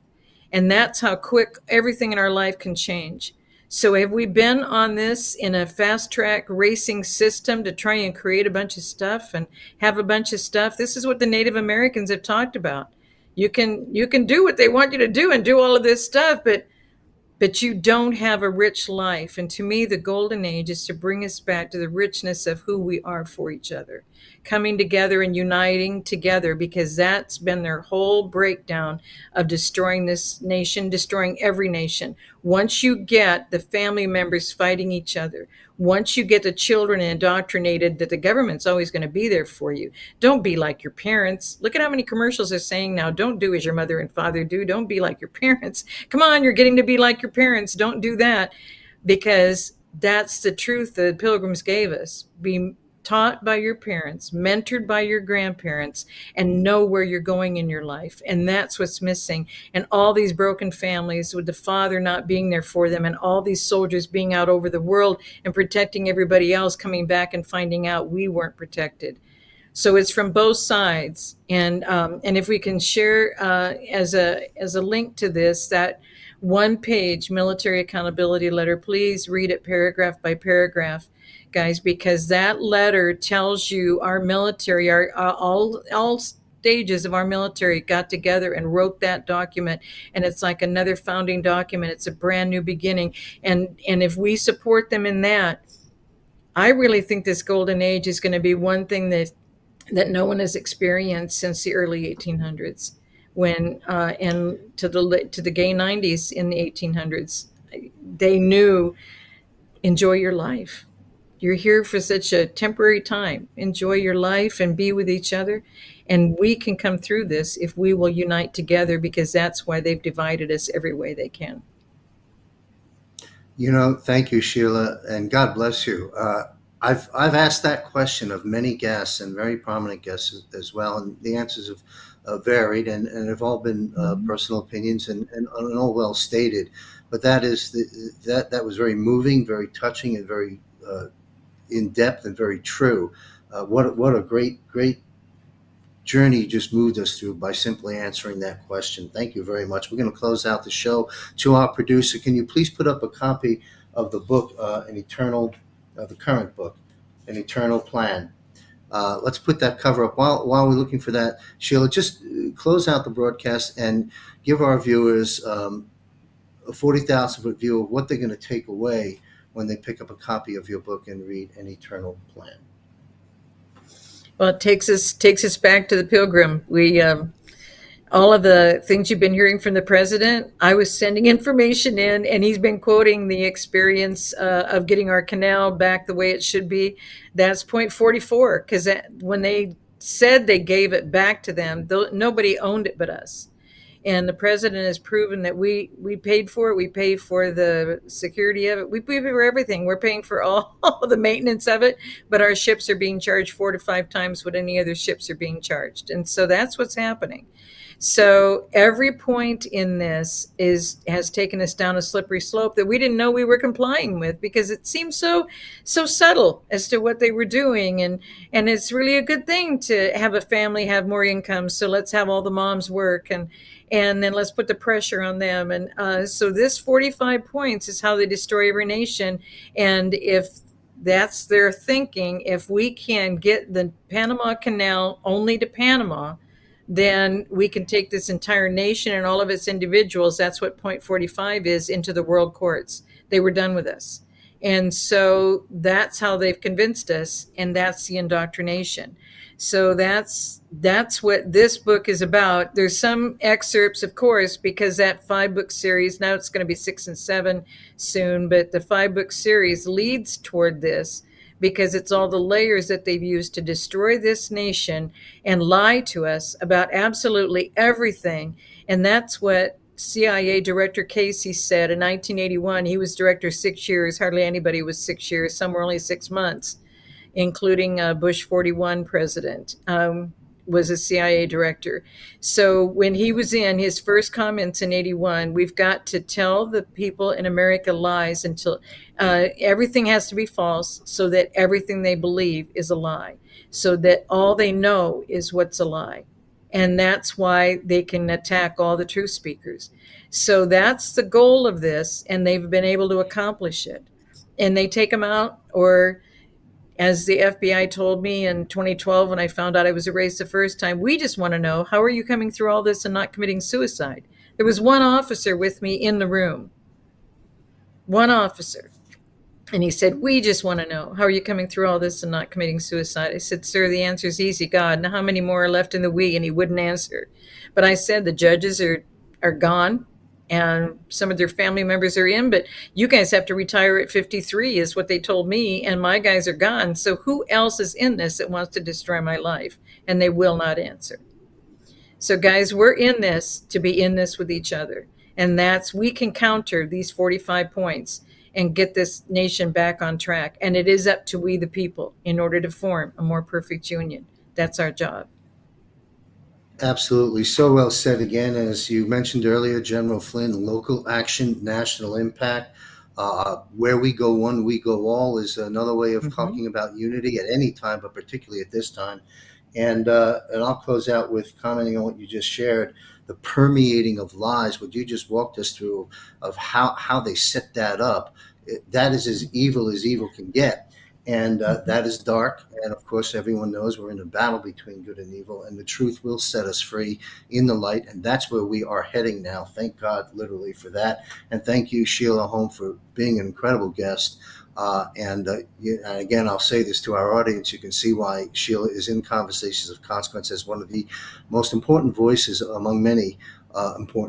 And that's how quick everything in our life can change. So have we been on this in a fast track racing system to try and create a bunch of stuff and have a bunch of stuff? This is what the Native Americans have talked about. You can do what they want you to do and do all of this stuff, but you don't have a rich life. And to me, the golden age is to bring us back to the richness of who we are for each other, coming together and uniting together, because that's been their whole breakdown of destroying this nation, destroying every nation. Once you get the family members fighting each other, once you get the children indoctrinated that the government's always going to be there for you, don't be like your parents. Look at how many commercials are saying now, don't do as your mother and father do. Don't be like your parents. Come on, you're getting to be like your parents. Don't do that, because that's the truth the Pilgrims gave us. Be taught by your parents, mentored by your grandparents, and know where you're going in your life. And that's what's missing. And all these broken families with the father not being there for them, and all these soldiers being out over the world and protecting everybody else, coming back and finding out we weren't protected. So it's from both sides. And if we can share as a link to this, that one-page military accountability letter, please read it paragraph by paragraph, guys, because that letter tells you our military, all stages of our military got together and wrote that document, and it's like another founding document. It's a brand new beginning, and if we support them in that, I really think this golden age is going to be one thing that no one has experienced since the early 1800s, when and to the gay 90s in the 1800s. They knew, enjoy your life. You're here for such a temporary time. Enjoy your life and be with each other. And we can come through this if we will unite together, because that's why they've divided us every way they can. Thank you, Sheila, and God bless you. I've asked that question of many guests, and very prominent guests as well, and the answers have varied, and have all been personal opinions, and all well stated. But that was very moving, very touching, and very in depth, and very true. What a great journey you just moved us through by simply answering that question. Thank you very much. We're going to close out the show. To our producer, can you please put up a copy of the book, the current book, An Eternal Plan? Let's put that cover up. While we're looking for that, Sheila, just close out the broadcast and give our viewers a 40,000-foot view of what they're going to take away when they pick up a copy of your book and read An Eternal Plan. Well, it takes us back to the Pilgrim. We all of the things you've been hearing from the president, I was sending information in, and he's been quoting the experience of getting our canal back the way it should be. That's point 44, because when they said they gave it back to them, nobody owned it but us. And the president has proven that we paid for it. We pay for the security of it. We pay for everything. We're paying for all the maintenance of it, but our ships are being charged 4 to 5 times what any other ships are being charged. And so that's what's happening. So every point in this has taken us down a slippery slope that we didn't know we were complying with, because it seemed so subtle as to what they were doing. And it's really a good thing to have a family have more income. So let's have all the moms work, and then let's put the pressure on them. And so this 45 points is how they destroy every nation. And if that's their thinking, if we can get the Panama Canal only to Panama, then we can take this entire nation and all of its individuals, that's what point 45 is, into the world courts. They were done with us. And so that's how they've convinced us, and that's the indoctrination. So that's what this book is about. There's some excerpts, of course, because that 5-book series, now it's going to be 6 and 7 soon, but the 5-book series leads toward this, because it's all the layers that they've used to destroy this nation and lie to us about absolutely everything. And that's what CIA Director Casey said in 1981. He was director 6 years. Hardly anybody was 6 years. Some were only 6 months, including Bush 41 president. Was a CIA director. So when he was in his first comments in 81, we've got to tell the people in America lies until everything has to be false, so that everything they believe is a lie, so that all they know is what's a lie. And that's why they can attack all the truth speakers. So that's the goal of this, and they've been able to accomplish it. And they take them out, or as the FBI told me in 2012 when I found out I was erased the first time, we just want to know, how are you coming through all this and not committing suicide? There was one officer with me in the room, one officer. And he said, we just want to know, how are you coming through all this and not committing suicide? I said, sir, the answer is easy, God. Now, how many more are left in the we? And he wouldn't answer. But I said, the judges are gone, and some of their family members are in, but you guys have to retire at 53 is what they told me, and my guys are gone. So who else is in this that wants to destroy my life? And they will not answer. So guys, we're in this to be in this with each other. And we can counter these 45 points and get this nation back on track. And it is up to we the people in order to form a more perfect union. That's our job. Absolutely. So well said again. As you mentioned earlier, General Flynn, local action, national impact. Where we go one, we go all is another way of talking about unity at any time, but particularly at this time. And I'll close out with commenting on what you just shared, the permeating of lies, what you just walked us through of how they set that up. That is as evil can get. And that is dark. And of course, everyone knows we're in a battle between good and evil, and the truth will set us free in the light. And that's where we are heading now. Thank God, literally, for that. And thank you, SHEILA HOLM, for being an incredible guest. And again, I'll say this to our audience. You can see why SHEILA is in Conversations of Consequence as one of the most important voices among many important